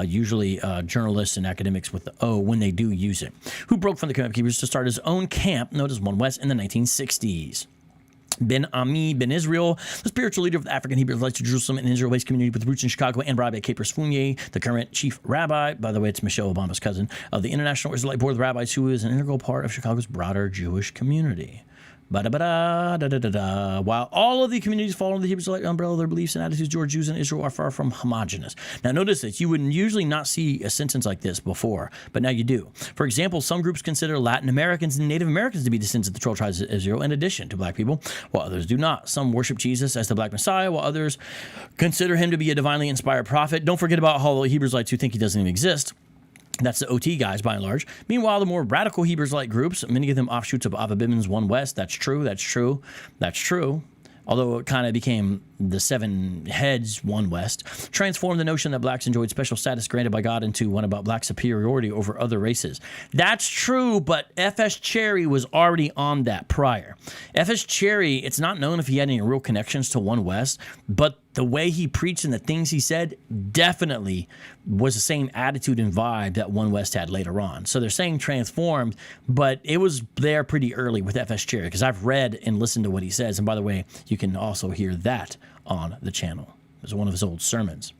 usually journalists and academics with the O when they do use it. Who broke from the Commandment Keepers to start his own camp known as One West in the 1960s. Ben Ami Ben Israel, the spiritual leader of the African Hebrew Israelites of Jerusalem, an Israel-based community with roots in Chicago, and Rabbi Capers Fournier, the current chief rabbi, by the way, it's Michelle Obama's cousin, of the International Israelite Board of Rabbis, who is an integral part of Chicago's broader Jewish community. While all of the communities fall under the Hebrew Israelite umbrella, their beliefs and attitudes toward Jews in Israel are far from homogenous. Now notice this, you would usually not see a sentence like this before, but now you do. For example, some groups consider Latin Americans and Native Americans to be descendants of the 12 tribes of Israel in addition to black people, while others do not. Some worship Jesus as the black Messiah, while others consider him to be a divinely inspired prophet. Don't forget about all the Hebrew Israelites who think he doesn't even exist. That's the OT guys, by and large. Meanwhile, the more radical Hebrew Israelite groups, many of them offshoots of Abba Bivens One West. That's true. Although it kind of became the seven heads One West, transformed the notion that blacks enjoyed special status granted by God into one about black superiority over other races. That's true, but F.S. Cherry was already on that prior. F.S. Cherry, it's not known if he had any real connections to One West, but the way he preached and the things he said definitely was the same attitude and vibe that One West had later on. So they're saying transformed, but it was there pretty early with F.S. Cherry because I've read and listened to what he says. And by the way, you can also hear that on the channel. It's one of his old sermons.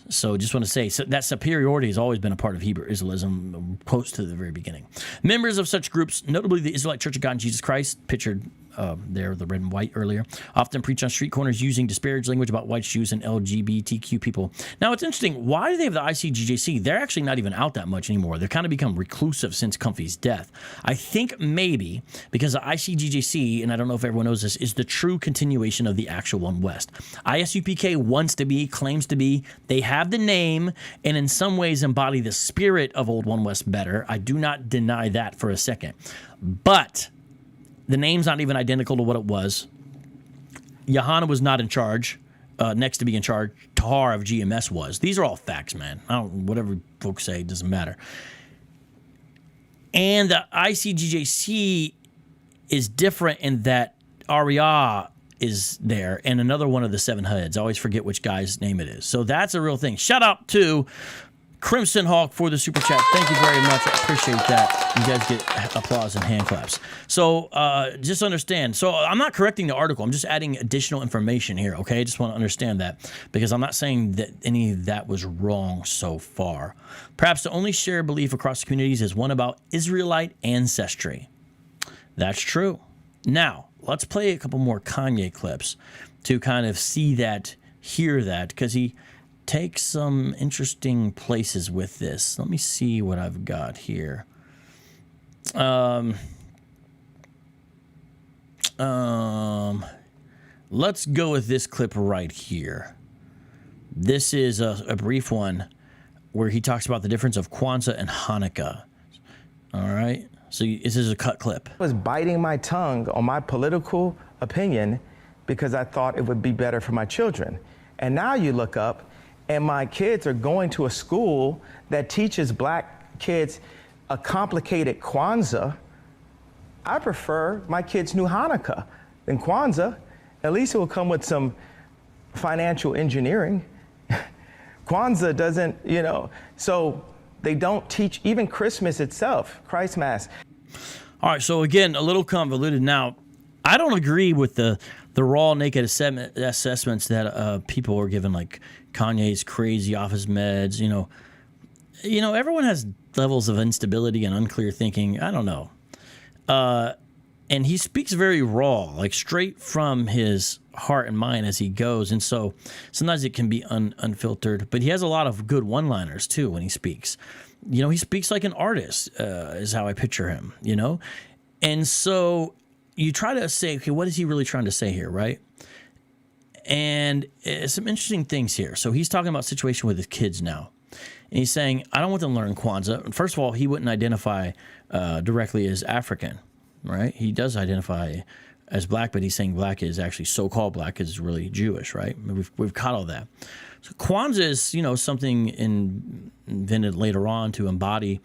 So just want to say that superiority has always been a part of Hebrew Israelism close to the very beginning. Members of such groups, notably the Israelite Church of God in Jesus Christ, pictured there, the red and white earlier, often preach on street corners using disparaged language about white Jews and LGBTQ people. Now, it's interesting. Why do they have the ICGJC? They're actually not even out that much anymore. They've kind of become reclusive since Comfy's death. I think maybe because the ICGJC, and I don't know if everyone knows this, is the true continuation of the actual One West. ISUPK wants to be, claims to be. They have the name and in some ways embody the spirit of old One West better. I do not deny that for a second. But the name's not even identical to what it was. Johanna was not in charge. Next to be in charge, Tahar of GMS was. These are all facts, man. Whatever folks say, it doesn't matter. And the ICGJC is different in that Arya is there and another one of the seven heads. I always forget which guy's name it is. So that's a real thing. Shout out to Crimson Hawk for the super chat. Thank you very much. I appreciate that. You guys get applause and hand claps. So just understand. So I'm not correcting the article. I'm just adding additional information here, okay? I just want to understand that because I'm not saying that any of that was wrong so far. Perhaps the only shared belief across the communities is one about Israelite ancestry. That's true. Now, let's play a couple more Kanye clips to kind of see that, hear that, because he take some interesting places with this. Let me see what I've got here. Let's go with this clip right here. This is a brief one where he talks about the difference of Kwanzaa and Hanukkah. All right. So this is a cut clip. I was biting my tongue on my political opinion because I thought it would be better for my children. And now you look up, and my kids are going to a school that teaches black kids a complicated Kwanzaa. I prefer my kids knew Hanukkah than Kwanzaa. At least it will come with some financial engineering. Kwanzaa doesn't, you know, so they don't teach even Christmas itself, Christ Mass. All right, so again, a little convoluted. Now, I don't agree with the raw, naked assessments that people are given, like Kanye's crazy off his meds. You know, everyone has levels of instability and unclear thinking. I don't know. And he speaks very raw, like straight from his heart and mind as he goes. And so sometimes it can be unfiltered, but he has a lot of good one-liners too when he speaks. You know, he speaks like an artist, is how I picture him, you know? And so you try to say, okay, what is he really trying to say here, right? And some interesting things here. So he's talking about a situation with his kids now. And he's saying, I don't want them to learn Kwanzaa. First of all, he wouldn't identify directly as African, right? He does identify as black, but he's saying black is actually so-called black is really Jewish, right? We've caught all that. So Kwanzaa is, you know, something invented later on to embody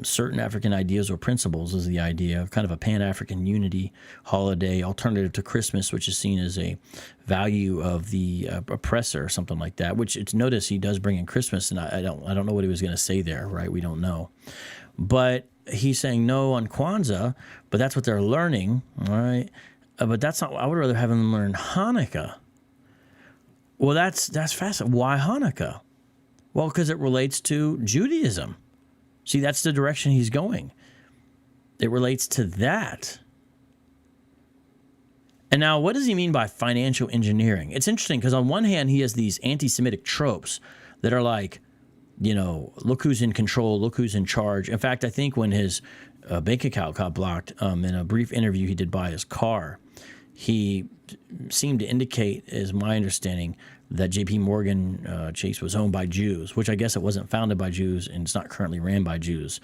certain African ideas or principles, is the idea of kind of a Pan-African unity holiday, alternative to Christmas, which is seen as a value of the oppressor or something like that. Which it's notice he does bring in Christmas, and I don't know what he was going to say there, right? We don't know, but he's saying no on Kwanzaa, but that's what they're learning, all right? But that's not. I would rather have them learn Hanukkah. Well, that's fascinating. Why Hanukkah? Well, because it relates to Judaism. See, that's the direction he's going. It relates to that. And now, what does he mean by financial engineering? It's interesting because on one hand, he has these anti-Semitic tropes that are like, you know, look who's in control, look who's in charge. In fact, I think when his bank account got blocked in a brief interview he did by his car, he seemed to indicate, is my understanding, that J.P. Morgan Chase was owned by Jews, which I guess it wasn't founded by Jews and it's not currently ran by Jews.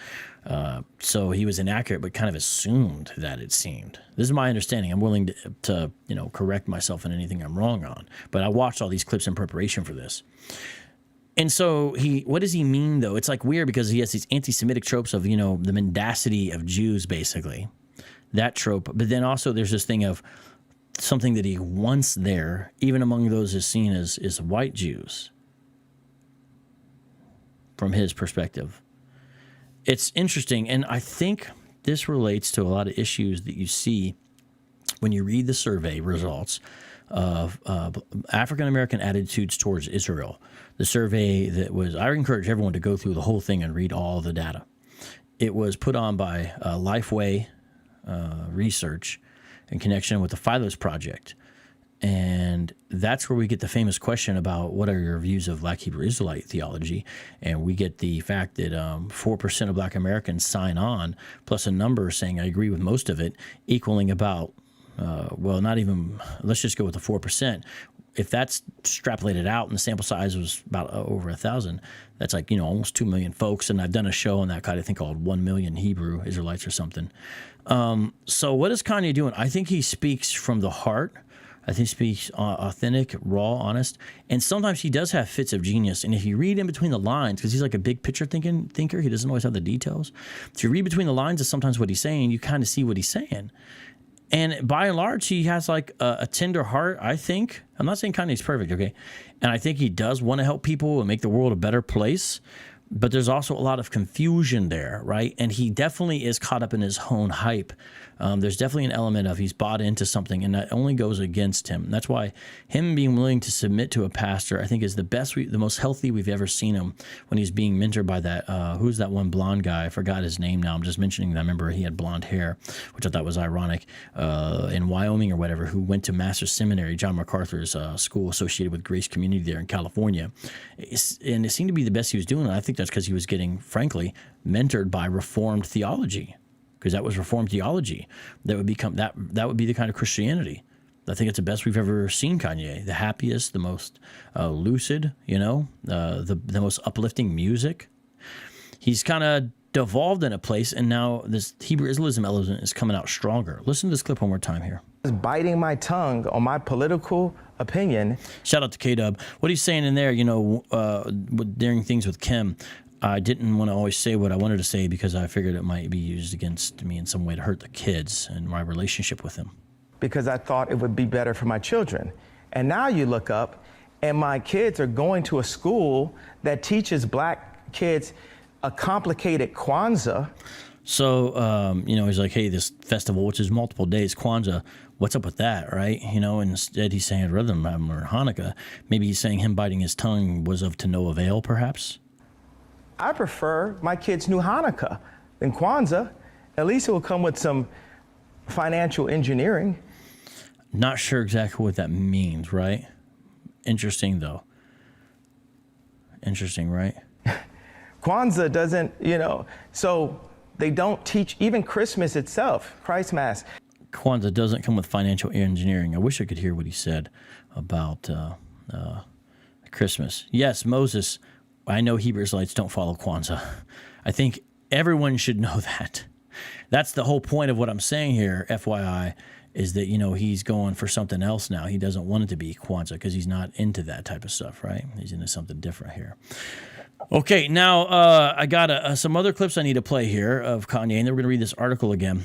So he was inaccurate, but kind of assumed that, it seemed. This is my understanding. I'm willing to you know, correct myself in anything I'm wrong on. But I watched all these clips in preparation for this. And so what does he mean, though? It's like weird because he has these anti-Semitic tropes of, you know, the mendacity of Jews, basically. That trope. But then also there's this thing of something that he wants there, even among those is seen as white Jews, from his perspective. It's interesting, and I think this relates to a lot of issues that you see when you read the survey results of African-American attitudes towards Israel. The survey that was, I encourage everyone to go through the whole thing and read all the data. It was put on by Lifeway Research in connection with the Philos Project. And that's where we get the famous question about what are your views of Black Hebrew Israelite theology. And we get the fact that 4% of Black Americans sign on, plus a number saying I agree with most of it, equaling about, well, not even, let's just go with the 4%. If that's extrapolated out and the sample size was about over 1,000, that's like, you know, almost 2 million folks. And I've done a show on that kind of thing called 1 Million Hebrew Israelites or something. So what is Kanye doing? I think he speaks from the heart. I think he speaks authentic, raw, honest. And sometimes he does have fits of genius. And if you read in between the lines, because he's like a big picture thinker, he doesn't always have the details. If you read between the lines of sometimes what he's saying, you kind of see what he's saying. And by and large, he has like a tender heart, I think. I'm not saying Kanye's perfect, okay? And I think he does want to help people and make the world a better place. But there's also a lot of confusion there, right? And he definitely is caught up in his own hype. There's definitely an element of he's bought into something, and that only goes against him. That's why him being willing to submit to a pastor, I think, is the best, the most healthy we've ever seen him when he's being mentored by that. Who's that one blonde guy? I forgot his name now. I'm just mentioning that. I remember he had blonde hair, which I thought was ironic, in Wyoming or whatever, who went to Master's Seminary, John MacArthur's school associated with Grace Community there in California. And it seemed to be the best he was doing. And I think that's because he was getting, frankly, mentored by Reformed theology, because that was Reformed theology that would become that would be the kind of Christianity. I think it's the best we've ever seen Kanye. The happiest, the most lucid, you know, the most uplifting music. He's kind of devolved in a place, and now this Hebrew Israelism element is coming out stronger. Listen to this clip one more time here. Biting my tongue on my political opinion. Shout out to K-Dub. What he's saying in there, you know, during things with Kim, I didn't want to always say what I wanted to say because I figured it might be used against me in some way to hurt the kids and my relationship with them. Because I thought it would be better for my children. And now you look up, and my kids are going to a school that teaches black kids a complicated Kwanzaa. So, you know, he's like, hey, this festival, which is multiple days, Kwanzaa, what's up with that, right? You know, instead he's saying, rather than Hanukkah, maybe he's saying him biting his tongue was of to no avail, perhaps? I prefer my kids knew Hanukkah than Kwanzaa. At least it will come with some financial engineering. Not sure exactly what that means, right? Interesting, though. Interesting, right? Kwanzaa doesn't, you know, so they don't teach even Christmas itself, Christ Mass. Kwanzaa doesn't come with financial engineering. I wish I could hear what he said about Christmas. Yes, Moses, I know Hebrew Israelites don't follow Kwanzaa. I think everyone should know that. That's the whole point of what I'm saying here, FYI, is that, you know, he's going for something else now. He doesn't want it to be Kwanzaa because he's not into that type of stuff, right? He's into something different here. Okay, now I got some other clips I need to play here of Kanye, and then we're going to read this article again.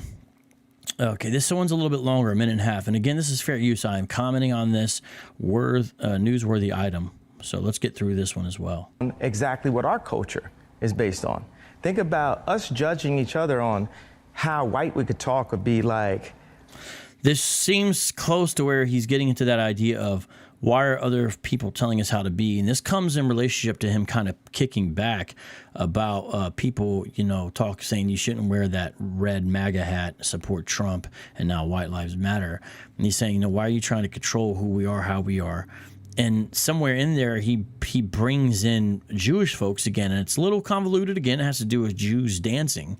Okay, this one's a little bit longer, a minute and a half. And again, this is fair use. I am commenting on this newsworthy item. So let's get through this one as well. Exactly what our culture is based on. Think about us judging each other on how white we could talk would be like. This seems close to where he's getting into that idea of why are other people telling us how to be? And this comes in relationship to him kind of kicking back about people, you know, saying you shouldn't wear that red MAGA hat, support Trump, and now white lives matter. And he's saying, you know, why are you trying to control who we are, how we are? And somewhere in there, he brings in Jewish folks again, and it's a little convoluted again. It has to do with Jews dancing.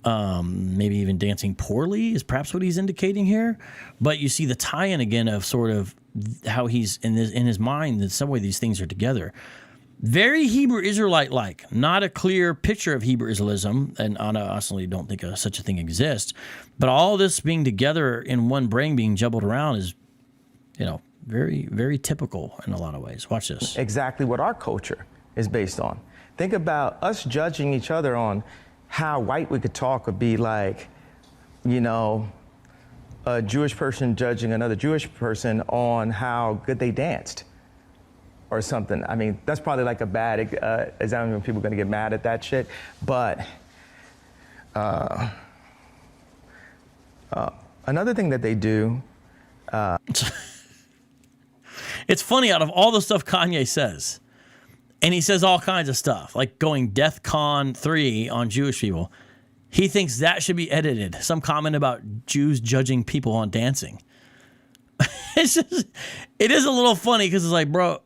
Maybe even dancing poorly is perhaps what he's indicating here. But you see the tie-in again of sort of how he's in his mind, in some way these things are together. Very Hebrew Israelite-like, not a clear picture of Hebrew Israelism, and I honestly don't think such a thing exists. But all this being together in one brain being jumbled around is, you know, very, very typical in a lot of ways. Watch this. Exactly what our culture is based on. Think about us judging each other on how white we could talk would be like, you know, a Jewish person judging another Jewish person on how good they danced or something. I mean, that's probably like a bad example when people are going to get mad at that shit. But another thing that they do. It's funny, out of all the stuff Kanye says, and he says all kinds of stuff, like going DEFCON 3 on Jewish people. He thinks that should be edited. Some comment about Jews judging people on dancing. It is a little funny because it's like, bro,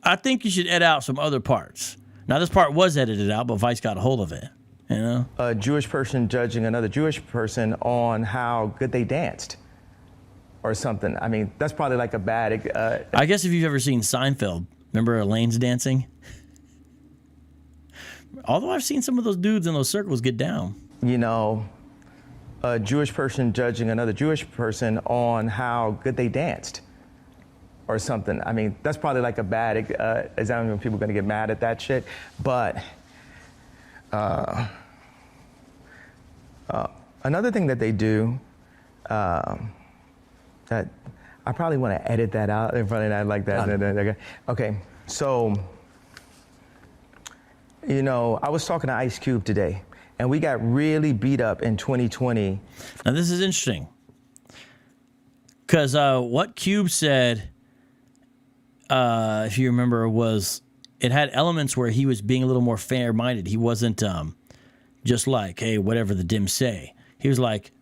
I think you should edit out some other parts. Now, this part was edited out, but Vice got a hold of it, you know? A Jewish person judging another Jewish person on how good they danced or something. I mean, that's probably like a bad... I guess if you've ever seen Seinfeld, remember Elaine's dancing? Although I've seen some of those dudes in those circles get down. You know, a Jewish person judging another Jewish person on how good they danced or something. I mean, that's probably like a bad example when people are going to get mad at that shit. But another thing that they do, that I probably want to edit that out in front of that like that. Okay, so, you know, I was talking to Ice Cube today, and we got really beat up in 2020. Now, this is interesting, because what Cube said, if you remember, was it had elements where he was being a little more fair-minded. He wasn't just like, hey, whatever the Dems say. He was like,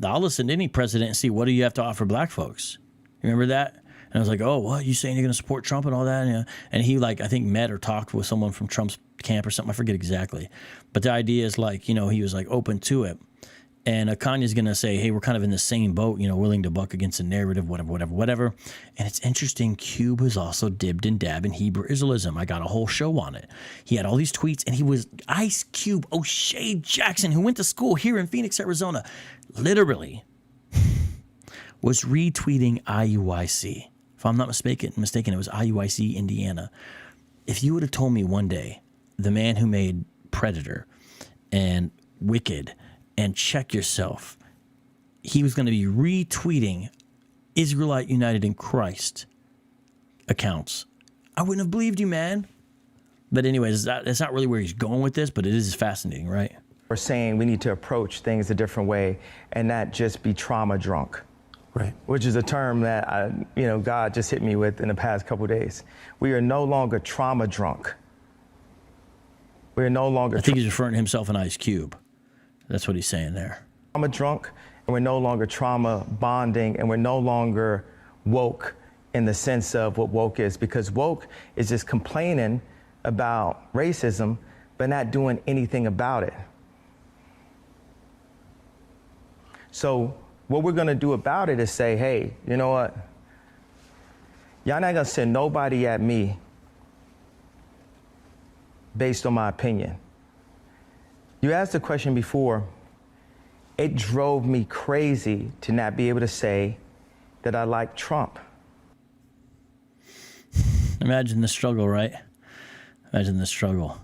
I'll listen to any president and see what do you have to offer black folks. You remember that? And I was like, oh, what? You saying you're going to support Trump and all that? And he, like, I think met or talked with someone from Trump's camp or something. I forget exactly. But the idea is, like, you know, he was, like, open to it. And Kanye's going to say, hey, we're kind of in the same boat, you know, willing to buck against the narrative, whatever. And it's interesting, Cube was also dibbed and dabbed in Hebrew Israelism. I got a whole show on it. He had all these tweets, and he was Ice Cube O'Shea Jackson, who went to school here in Phoenix, Arizona, literally was retweeting IUIC. If I'm not mistaken, it was IUIC Indiana. If you would have told me one day, the man who made Predator and Wicked and Check Yourself, he was going to be retweeting Israelite United in Christ accounts, I wouldn't have believed you, man. But anyways, that's not really where he's going with this, but it is fascinating, right? We're saying we need to approach things a different way and not just be trauma drunk. Right. Which is a term that God just hit me with in the past couple of days. We are no longer trauma drunk. We are no longer. I think he's referring to himself in Ice Cube. That's what he's saying there. Trauma drunk, and we're no longer trauma bonding, and we're no longer woke in the sense of what woke is, because woke is just complaining about racism, but not doing anything about it. So what we're going to do about it is say, hey, you know what? Y'all not going to send nobody at me based on my opinion. You asked the question before. It drove me crazy to not be able to say that I like Trump. Imagine the struggle, right? Imagine the struggle.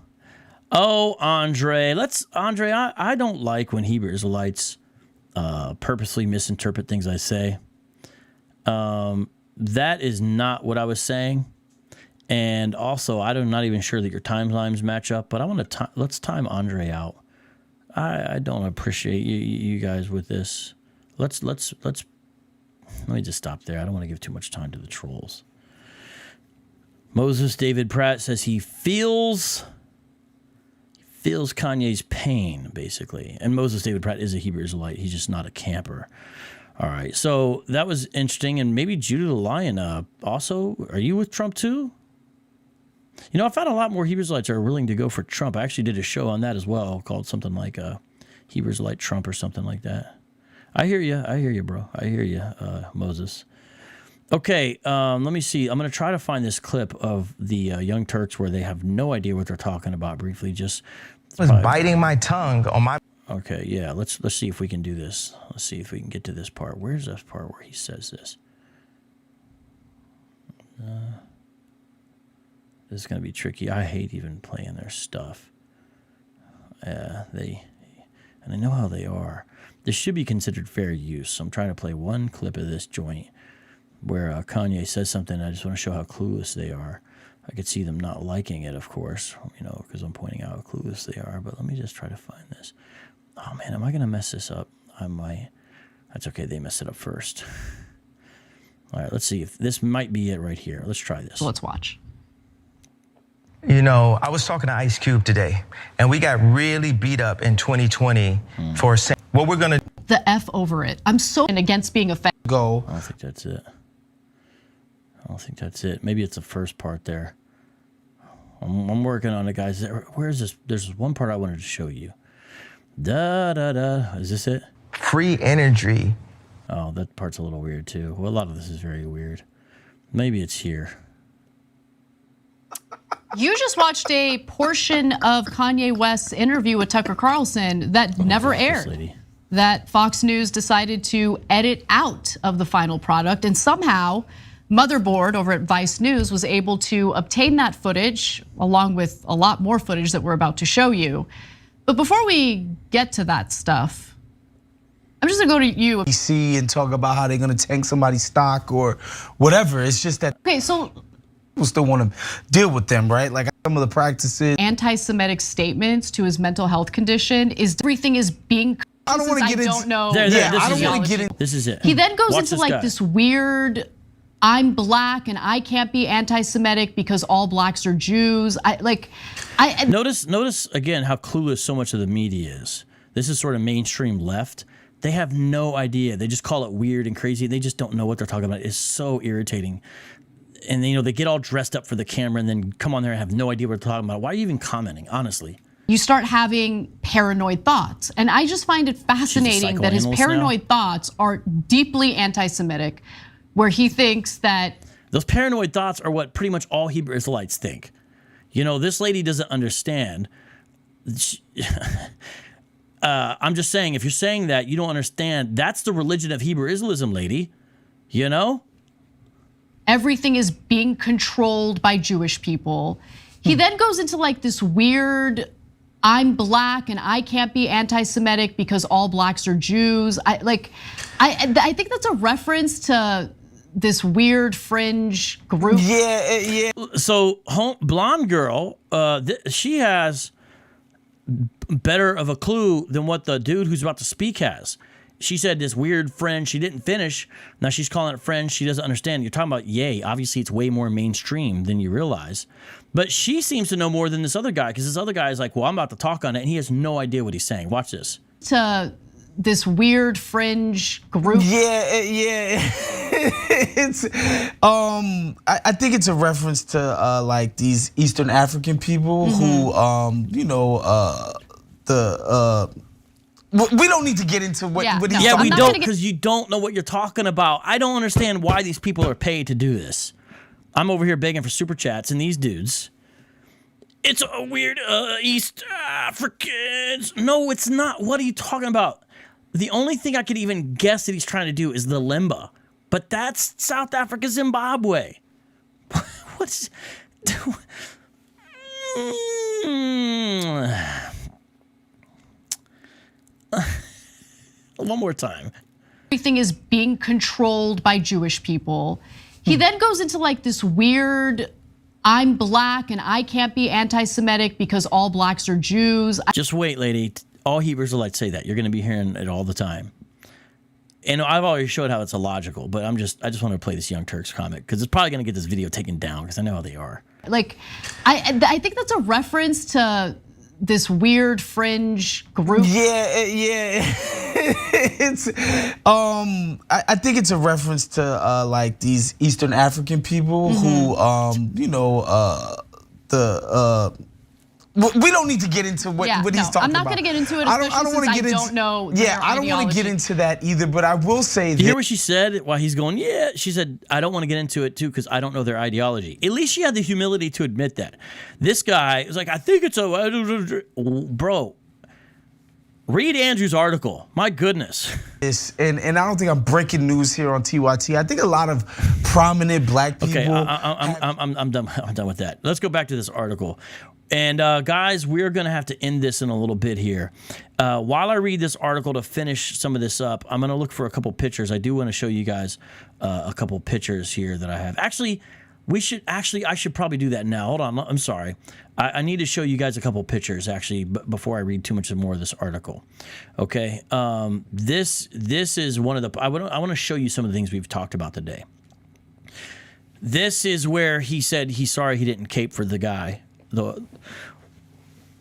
Oh, Andre, I don't like when Hebrew Israelites purposely misinterpret things I say. That is not what I was saying. And also, I'm not even sure that your timelines match up, but I want to let's time Andre out. I don't appreciate you guys with this. Let me just stop there. I don't want to give too much time to the trolls. Moses David Pratt says he feels Kanye's pain, basically. And Moses David Pratt is a Hebrew Israelite. He's just not a camper. All right, so that was interesting. And maybe Judah the Lion also, are you with Trump too? You know, I found a lot more Hebrew Israelites are willing to go for Trump. I actually did a show on that as well called something like Hebrew Israelite Trump or something like that. I hear you, bro. I hear you, Moses. Okay, let me see. I'm going to try to find this clip of the Young Turks where they have no idea what they're talking about briefly. Just I was biting my tongue on my... Okay, yeah, let's see if we can do this. Let's see if we can get to this part. Where's this part where he says this? This is going to be tricky. I hate even playing their stuff. I know how they are. This should be considered fair use. So I'm trying to play one clip of this joint where Kanye says something. I just want to show how clueless they are. I could see them not liking it, of course, you know, because I'm pointing out how clueless they are. But let me just try to find this. Oh, man, am I going to mess this up? I might. That's okay. They messed it up first. All right, let's see if this might be it right here. Let's try this. Let's watch. You know, I was talking to Ice Cube today, and we got really beat up in 2020 for saying what we're going to... The F over it. I'm so against being offended. Go. I don't think that's it. Maybe it's the first part there. I'm working on it, guys. Where is this? There's one part I wanted to show you. Da-da-da. Is this it? Free energy. Oh, that part's a little weird, too. Well, a lot of this is very weird. Maybe it's here. You just watched a portion of Kanye West's interview with Tucker Carlson that never aired. That Fox News decided to edit out of the final product, and somehow Motherboard over at Vice News was able to obtain that footage along with a lot more footage that we're about to show you. But before we get to that stuff, I'm just gonna go to you. See and talk about how they're gonna tank somebody's stock or whatever. It's just that. Okay, so people still want to deal with them, right? Like some of the practices. Anti-Semitic statements to his mental health condition is everything is being. I don't want to get into. I don't know. I don't want to get in. This is it. He then goes Watch into this like guy. this weird, I'm black and I can't be anti-Semitic because all blacks are Jews. Notice again how clueless so much of the media is. This is sort of mainstream left. They have no idea. They just call it weird and crazy. They just don't know what they're talking about. It's so irritating. And you know, they get all dressed up for the camera and then come on there and have no idea what they're talking about. Why are you even commenting, honestly? you start having paranoid thoughts. And I just find it fascinating that his paranoid thoughts are deeply anti-Semitic, where he thinks that those paranoid thoughts are what pretty much all Hebrew Israelites think. You know, this lady doesn't understand. I'm just saying, if you're saying that, you don't understand. That's the religion of Hebrew Israelism, lady. You know? Everything is being controlled by Jewish people. He then goes into like this weird, I'm black and I can't be anti-Semitic because all blacks are Jews. I think that's a reference to this weird fringe group. Yeah. So blonde girl, she has better of a clue than what the dude who's about to speak has. She said this weird fringe, she didn't finish. Now she's calling it fringe, she doesn't understand. You're talking about yay, obviously it's way more mainstream than you realize. But she seems to know more than this other guy, because this other guy is like, well, I'm about to talk on it, and he has no idea what he's saying. Watch this. To this weird fringe group. Yeah. It's I think it's a reference to like these Eastern African people who we don't need to get into what he's talking about. We don't, because you don't know what you're talking about. I don't understand why these people are paid to do this. I'm over here begging for super chats, and these dudes, it's a weird East Africans. No, it's not. What are you talking about? The only thing I could even guess that he's trying to do is the limba, but that's South Africa, Zimbabwe. What's... One more time. Everything is being controlled by Jewish people. He then goes into like this weird, I'm black and I can't be anti-Semitic because all blacks are Jews. Just wait, lady. All Hebrew Israelites say that. You're going to be hearing it all the time. And I've already showed how it's illogical, but I just want to play this Young Turks comic because it's probably going to get this video taken down because I know how they are. Like, I think that's a reference to this weird fringe group. Yeah. It's I think it's a reference to like these Eastern African people who we don't need to get into what he's talking about. I'm not going to get into it, especially since I don't know. I don't want to get into that either, but I will say that. You hear what she said while he's going, yeah? She said, I don't want to get into it too because I don't know their ideology. At least she had the humility to admit that. This guy is like, I think it's a... Bro, read Andrew's article. My goodness. And I don't think I'm breaking news here on TYT. I think a lot of prominent black people... Okay, I'm done. I'm done with that. Let's go back to this article. And guys, we're going to have to end this in a little bit here. While I read this article to finish some of this up, I'm going to look for a couple pictures. I do want to show you guys a couple pictures here that I have. Actually, I should probably do that now. Hold on. I'm sorry. I need to show you guys a couple pictures, actually, before I read too much more of this article. Okay. This is one of the... I want to show you some of the things we've talked about today. This is where he said he's sorry he didn't cape for the guy, the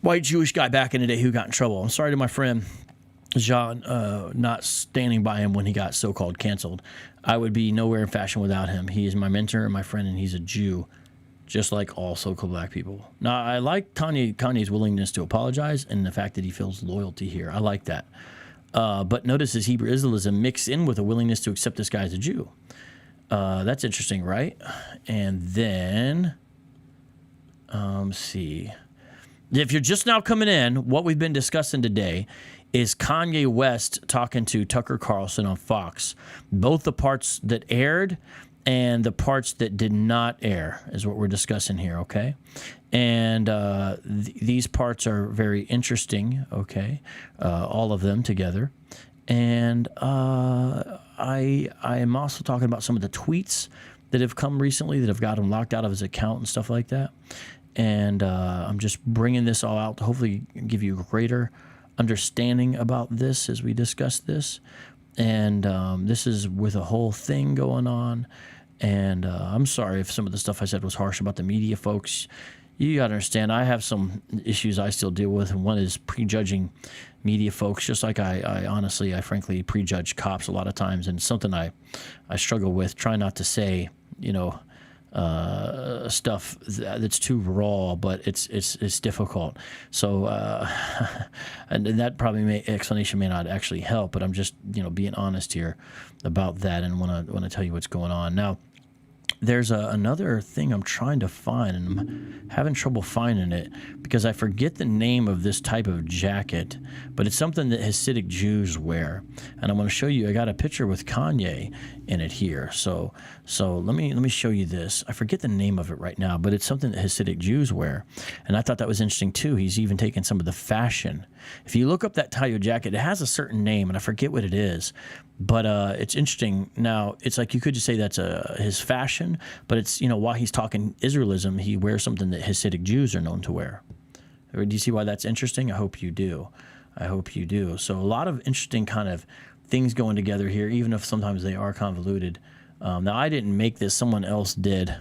white Jewish guy back in the day who got in trouble. I'm sorry to my friend Jean not standing by him when he got so-called canceled. I would be nowhere in fashion without him. He is my mentor and my friend, and he's a Jew, just like all so-called black people. Now, I like Kanye's willingness to apologize and the fact that he feels loyalty here. I like that. But notice his Hebrew Israelism mixed in with a willingness to accept this guy as a Jew. That's interesting, right? And then... see. If you're just now coming in, what we've been discussing today is Kanye West talking to Tucker Carlson on Fox. Both the parts that aired and the parts that did not air is what we're discussing here, okay? And these parts are very interesting, okay? All of them together. And I am also talking about some of the tweets that have come recently that have got him locked out of his account and stuff like that. And I'm just bringing this all out to hopefully give you a greater understanding about this as we discuss this. And this is with a whole thing going on. And I'm sorry if some of the stuff I said was harsh about the media folks. You got to understand, I have some issues I still deal with, and one is prejudging media folks, just like I frankly prejudge cops a lot of times, and it's something I struggle with. Try not to say, stuff that's too raw, but it's difficult. So and that probably explanation may not actually help, but I'm just being honest here about that, and want to tell you what's going on now. There's another thing I'm trying to find, and I'm having trouble finding it because I forget the name of this type of jacket, but it's something that Hasidic Jews wear, and I'm going to show you. I got a picture with Kanye in it here, so let me show you this. I forget the name of it right now, but it's something that Hasidic Jews wear, and I thought that was interesting too. He's even taken some of the fashion. If you look up that tailleur jacket, it has a certain name, and I forget what it is. But it's interesting. Now, it's like you could just say that's his fashion, but it's, while he's talking Israelism, he wears something that Hasidic Jews are known to wear. Do you see why that's interesting? I hope you do. I hope you do. So a lot of interesting kind of things going together here, even if sometimes they are convoluted. Now, I didn't make this. Someone else did.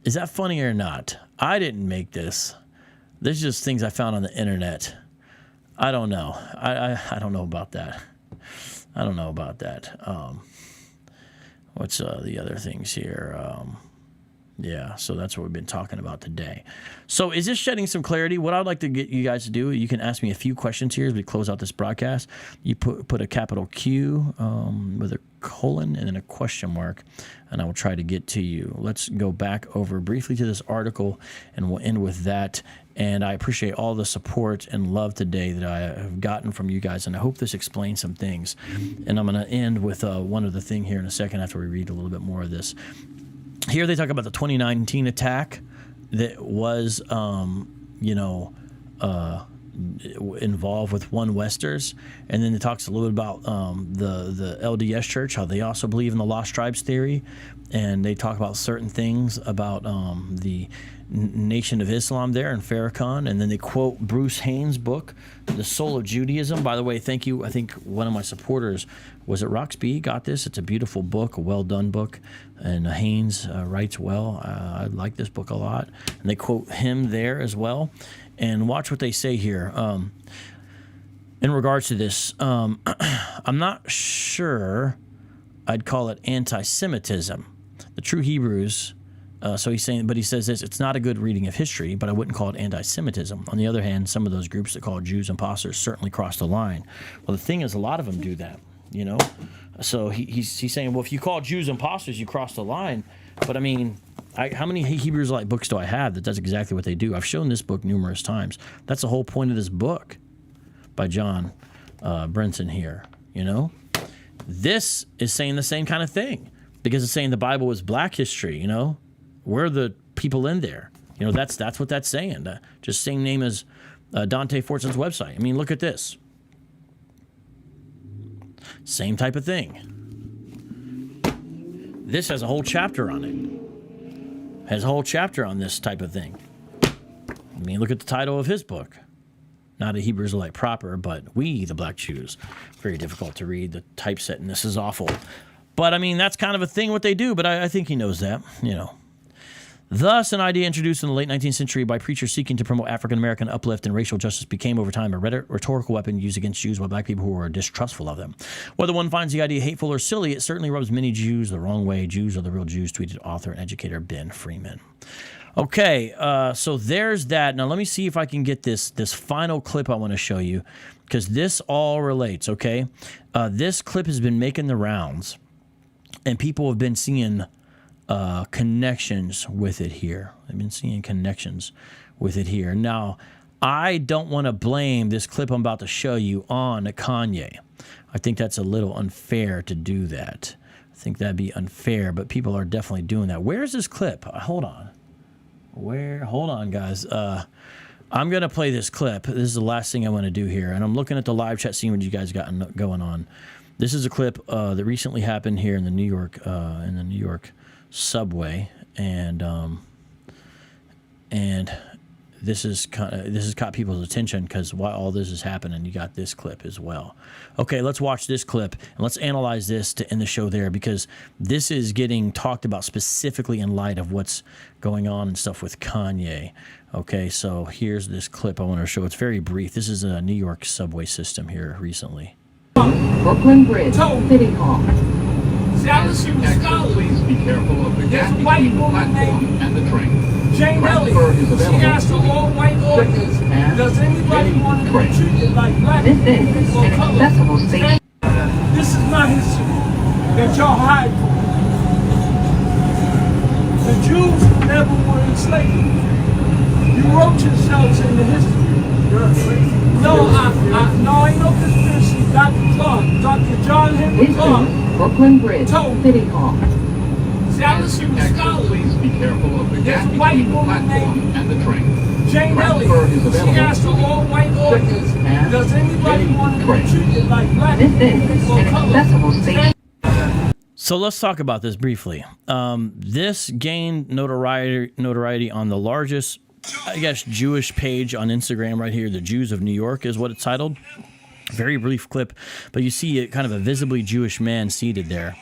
Is that funny or not? I didn't make this. There's just things I found on the internet. I don't know. I don't know about that. I don't know about that. What's the other things here? Yeah, so that's what we've been talking about today. So is this shedding some clarity? What I'd like to get you guys to do, you can ask me a few questions here as we close out this broadcast. You put a capital Q with a colon and then a question mark, and I will try to get to you. Let's go back over briefly to this article, and we'll end with that. And I appreciate all the support and love today that I have gotten from you guys, and I hope this explains some things. And I'm going to end with one other thing here in a second after we read a little bit more of this. Here they talk about the 2019 attack that was, involved with One Westers, and then it talks a little bit about the LDS Church, how they also believe in the Lost Tribes theory, and they talk about certain things about the Nation of Islam there in Farrakhan, and then they quote Bruce Haynes' book, The Soul of Judaism. By the way, thank you. I think one of my supporters was at Roxby, got this. It's a beautiful book, a well-done book, and Haynes writes well. I like this book a lot, and they quote him there as well. And watch what they say here. In regards to this, I'm not sure I'd call it anti-Semitism. The true Hebrews, so he's saying, but he says this, it's not a good reading of history, but I wouldn't call it anti-Semitism. On the other hand, some of those groups that call Jews imposters certainly cross the line. Well, the thing is, a lot of them do that, So he's saying, well, if you call Jews imposters, you cross the line. But I mean, how many Hebrew-Israelite books do I have that does exactly what they do? I've shown this book numerous times. That's the whole point of this book by John Brenton here, This is saying the same kind of thing because it's saying the Bible is black history, We're the people in there. That's what that's saying. Just same name as Dante Fortson's website. I mean, look at this. Same type of thing. This has a whole chapter on it. Has a whole chapter on this type of thing. I mean, look at the title of his book. Not a Hebrew Israelite proper, but We, the Black Jews. Very difficult to read. The typesetting, this is awful. But, I mean, that's kind of a thing what they do, but I think he knows that, Thus, an idea introduced in the late 19th century by preachers seeking to promote African-American uplift and racial justice became over time a rhetorical weapon used against Jews by black people who were distrustful of them. Whether one finds the idea hateful or silly, it certainly rubs many Jews the wrong way. Jews are the real Jews, tweeted author and educator Ben Freeman. Okay, so there's that. Now let me see if I can get this final clip I want to show you, because this all relates, okay? This clip has been making the rounds, and people have been seeing connections with it here. I've been seeing connections with it here. Now, I don't want to blame this clip I'm about to show you on Kanye. I think that's a little unfair to do that. I think that'd be unfair, but people are definitely doing that. Where's this clip? Hold on. Hold on, guys. I'm going to play this clip. This is the last thing I want to do here, and I'm looking at the live chat, seeing what you guys got going on. This is a clip that recently happened here in the New York subway, and this has caught people's attention because while all this is happening, you got this clip as well. Okay, let's watch this clip and let's analyze this to end the show there, because this is getting talked about specifically in light of what's going on and stuff with Kanye. Okay, so here's this clip I want to show. It's very brief. This is a New York subway system here recently. Brooklyn Bridge, City Hall. Dallas Scholar. Please be careful of the white woman named and the train. Jane Elliott. She asked the all-white audience, does anybody want to be treated like black people or color? This is my history that y'all hide from. The Jews never were enslaved. You wrote yourselves in the history. No, I know conspiracy. Dr. Clark, Dr. John Henry Clark, Brooklyn Bridge, told City Hall. Dallas Scholar. Please be careful of the white woman named and the train. Jane Elliott. She asked the all-white audience, does anybody want to be treated like black people or color? So let's talk about this briefly. This gained notoriety on the largest, I guess, Jewish page on Instagram right here. The Jews of New York is what it's titled. Very brief clip, but you see kind of a visibly Jewish man seated there.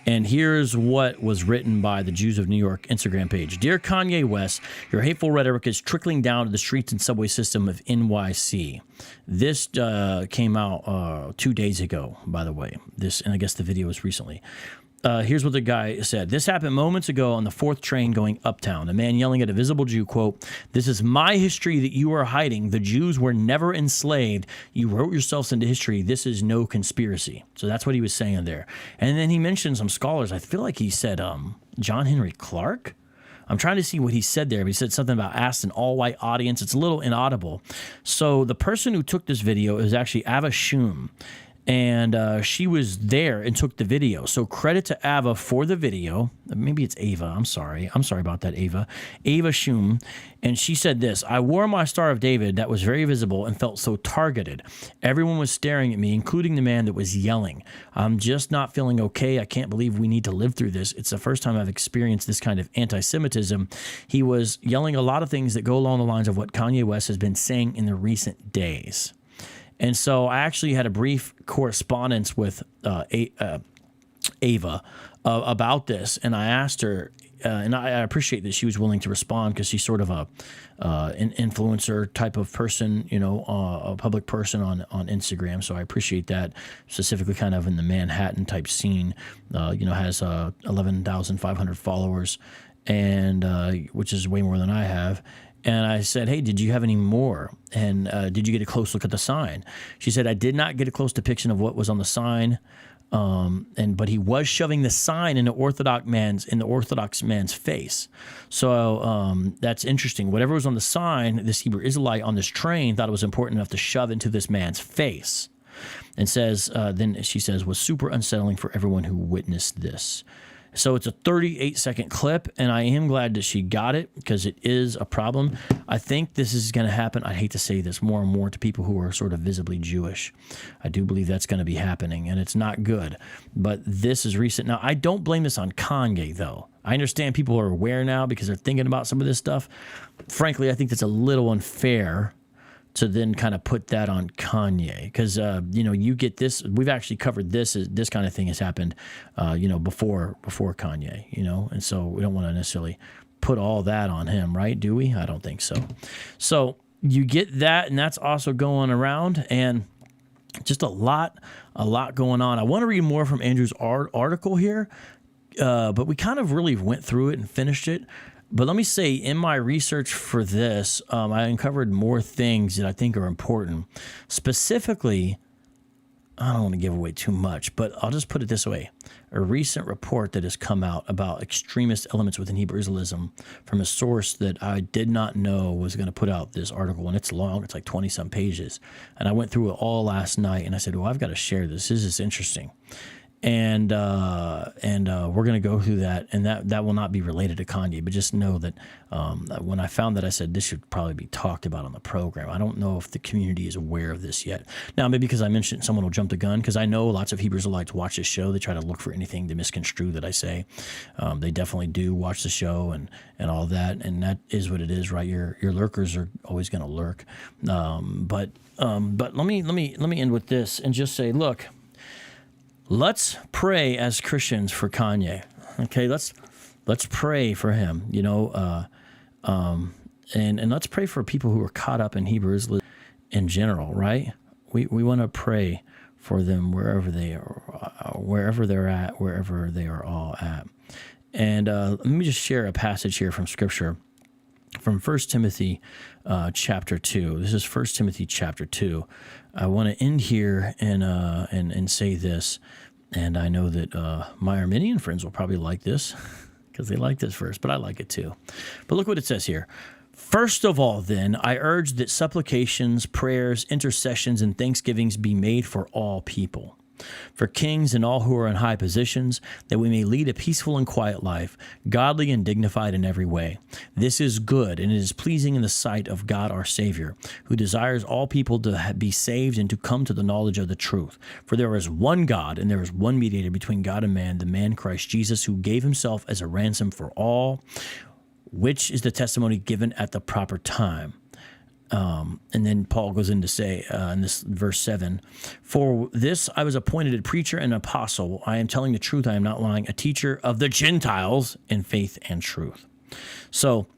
And here's what was written by the Jews of New York Instagram page. Dear Kanye West, your hateful rhetoric is trickling down to the streets and subway system of NYC. This came out 2 days ago, by the way. And I guess the video was recently. Here's what the guy said. This happened moments ago on the 4th train going uptown. A man yelling at a visible Jew, quote, "This is my history that you are hiding. The Jews were never enslaved. You wrote yourselves into history. This is no conspiracy." So that's what he was saying there. And then he mentioned some scholars. I feel like he said John Henry Clark. I'm trying to see what he said there, but he said something about asked an all-white audience. It's a little inaudible. So the person who took this video is actually Ava Shum. And she was there and took the video. So credit to Ava for the video. Maybe it's Ava. I'm sorry. I'm sorry about that, Ava. Ava Shum. And she said this: I wore my Star of David that was very visible and felt so targeted. Everyone was staring at me, including the man that was yelling. I'm just not feeling okay. I can't believe we need to live through this. It's the first time I've experienced this kind of anti-Semitism. He was yelling a lot of things that go along the lines of what Kanye West has been saying in the recent days. And so I actually had a brief correspondence with Ava about this, and I asked her, and I appreciate that she was willing to respond because she's sort of an influencer type of person, you know, a public person on Instagram. So I appreciate that, specifically kind of in the Manhattan type scene, you know, has 11,500 followers, and which is way more than I have. And I said, hey, did you have any more? And did you get a close look at the sign? She said, I did not get a close depiction of what was on the sign. But he was shoving the sign in the Orthodox man's face. So that's interesting. Whatever was on the sign, this Hebrew Israelite on this train thought it was important enough to shove into this man's face. And says, then she says, was super unsettling for everyone who witnessed this. So it's a 38-second clip, and I am glad that she got it because it is a problem. I think this is going to happen. I hate to say this, more and more to people who are sort of visibly Jewish. I do believe that's going to be happening, and it's not good. But this is recent. Now, I don't blame this on Kanye, though. I understand people are aware now because they're thinking about some of this stuff. Frankly, I think that's a little unfair to then kind of put that on Kanye, because you know, you get this. We've actually covered this. This kind of thing has happened, you know, before Kanye, you know, and so we don't want to necessarily put all that on him, right? Do we? I don't think so. So you get that, and that's also going around, and just a lot going on. I want to read more from Andrew's article here, but we kind of really went through it and finished it. But let me say, in my research for this, I uncovered more things that I think are important. Specifically, I don't want to give away too much, but I'll just put it this way. A recent report that has come out about extremist elements within Hebrew Israelism from a source that I did not know was going to put out this article, and it's long. It's like 20-some pages. And I went through it all last night, and I said, well, I've got to share this. This is interesting. And we're going to go through that, and that will not be related to Kanye, but just know that when I found that, I said this should probably be talked about on the program. I don't know if the community is aware of this yet. Now, maybe because I mentioned someone will jump the gun, because I know lots of Hebrew Israelites watch this show. They try to look for anything to misconstrue that I say. They definitely do watch the show and all that, and that is what it is, right? Your lurkers are always going to lurk. But let me end with this and just say, look. Let's pray as Christians for Kanye. Okay, let's pray for him. You know, and let's pray for people who are caught up in Hebrew Israelism in general. Right? We want to pray for them wherever they are, wherever they're at, wherever they are all at. And let me just share a passage here from Scripture, from 1 Timothy chapter 2. This is 1 Timothy chapter 2. I want to end here and say this, and I know that my Arminian friends will probably like this because they like this verse, but I like it too. But look what it says here. First of all, then, I urge that supplications, prayers, intercessions, and thanksgivings be made for all people, for kings and all who are in high positions, that we may lead a peaceful and quiet life, godly and dignified in every way. This is good, and it is pleasing in the sight of God our Savior, who desires all people to be saved and to come to the knowledge of the truth. For there is one God, and there is one mediator between God and man, the man Christ Jesus, who gave himself as a ransom for all, which is the testimony given at the proper time. And then Paul goes in to say in this verse 7, for this I was appointed a preacher and an apostle. I am telling the truth. I am not lying. A teacher of the Gentiles in faith and truth. So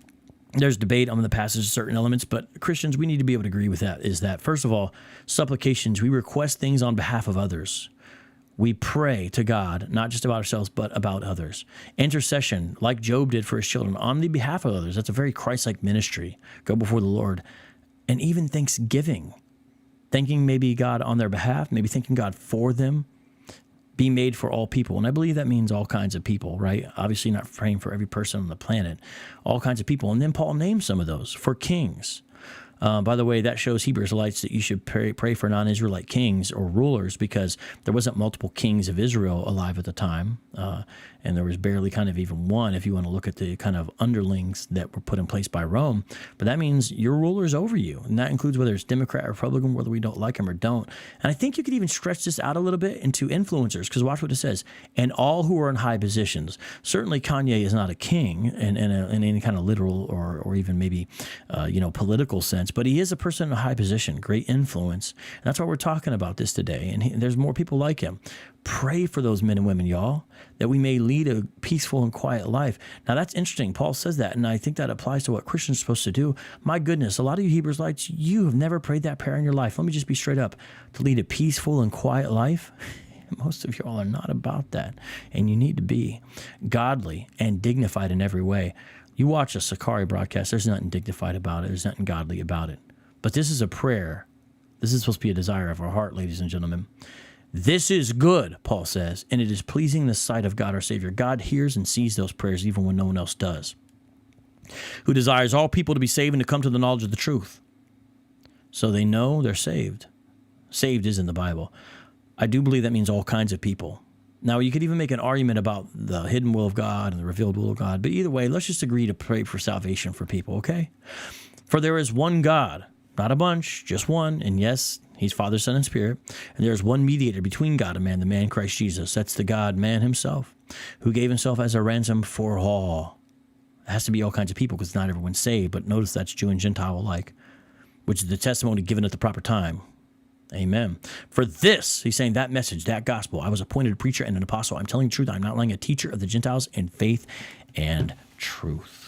there's debate on the passage of certain elements, but Christians, we need to be able to agree with that, is that, first of all, supplications, we request things on behalf of others. We pray to God, not just about ourselves, but about others. Intercession, like Job did for his children, on the behalf of others. That's a very Christ-like ministry. Go before the Lord. And even thanksgiving, thanking maybe God on their behalf, maybe thanking God for them, be made for all people. And I believe that means all kinds of people, right? Obviously not praying for every person on the planet, all kinds of people. And then Paul names some of those for kings. By the way, that shows Hebrew Israelites that you should pray for non-Israelite kings or rulers, because there wasn't multiple kings of Israel alive at the time, and there was barely kind of even one if you want to look at the kind of underlings that were put in place by Rome. But that means your ruler is over you, and that includes whether it's Democrat or Republican, whether we don't like them or don't. And I think you could even stretch this out a little bit into influencers, because watch what it says, and all who are in high positions. Certainly Kanye is not a king in any kind of literal or even maybe political sense, but he is a person in a high position, great influence. And that's why we're talking about this today. And there's more people like him. Pray for those men and women, y'all, that we may lead a peaceful and quiet life. Now, that's interesting. Paul says that, and I think that applies to what Christians are supposed to do. My goodness, a lot of you Hebrew Israelites, you have never prayed that prayer in your life. Let me just be straight up. To lead a peaceful and quiet life, most of y'all are not about that, and you need to be godly and dignified in every way. You watch a Sakari broadcast, there's nothing dignified about it. There's nothing godly about it. But this is a prayer. This is supposed to be a desire of our heart, ladies and gentlemen. This is good, Paul says, and it is pleasing in the sight of God our Savior. God hears and sees those prayers even when no one else does, who desires all people to be saved and to come to the knowledge of the truth. So they know they're saved. Saved is in the Bible. I do believe that means all kinds of people. Now, you could even make an argument about the hidden will of God and the revealed will of God, but either way, let's just agree to pray for salvation for people, okay? For there is one God, not a bunch, just one, and yes, he's Father, Son, and Spirit, and there is one mediator between God and man, the man Christ Jesus. That's the God-man himself, who gave himself as a ransom for all. It has to be all kinds of people because not everyone's saved, but notice that's Jew and Gentile alike, which is the testimony given at the proper time. Amen. For this, he's saying that message, that gospel, I was appointed a preacher and an apostle. I'm telling the truth. I'm not lying. A teacher of the Gentiles in faith and truth.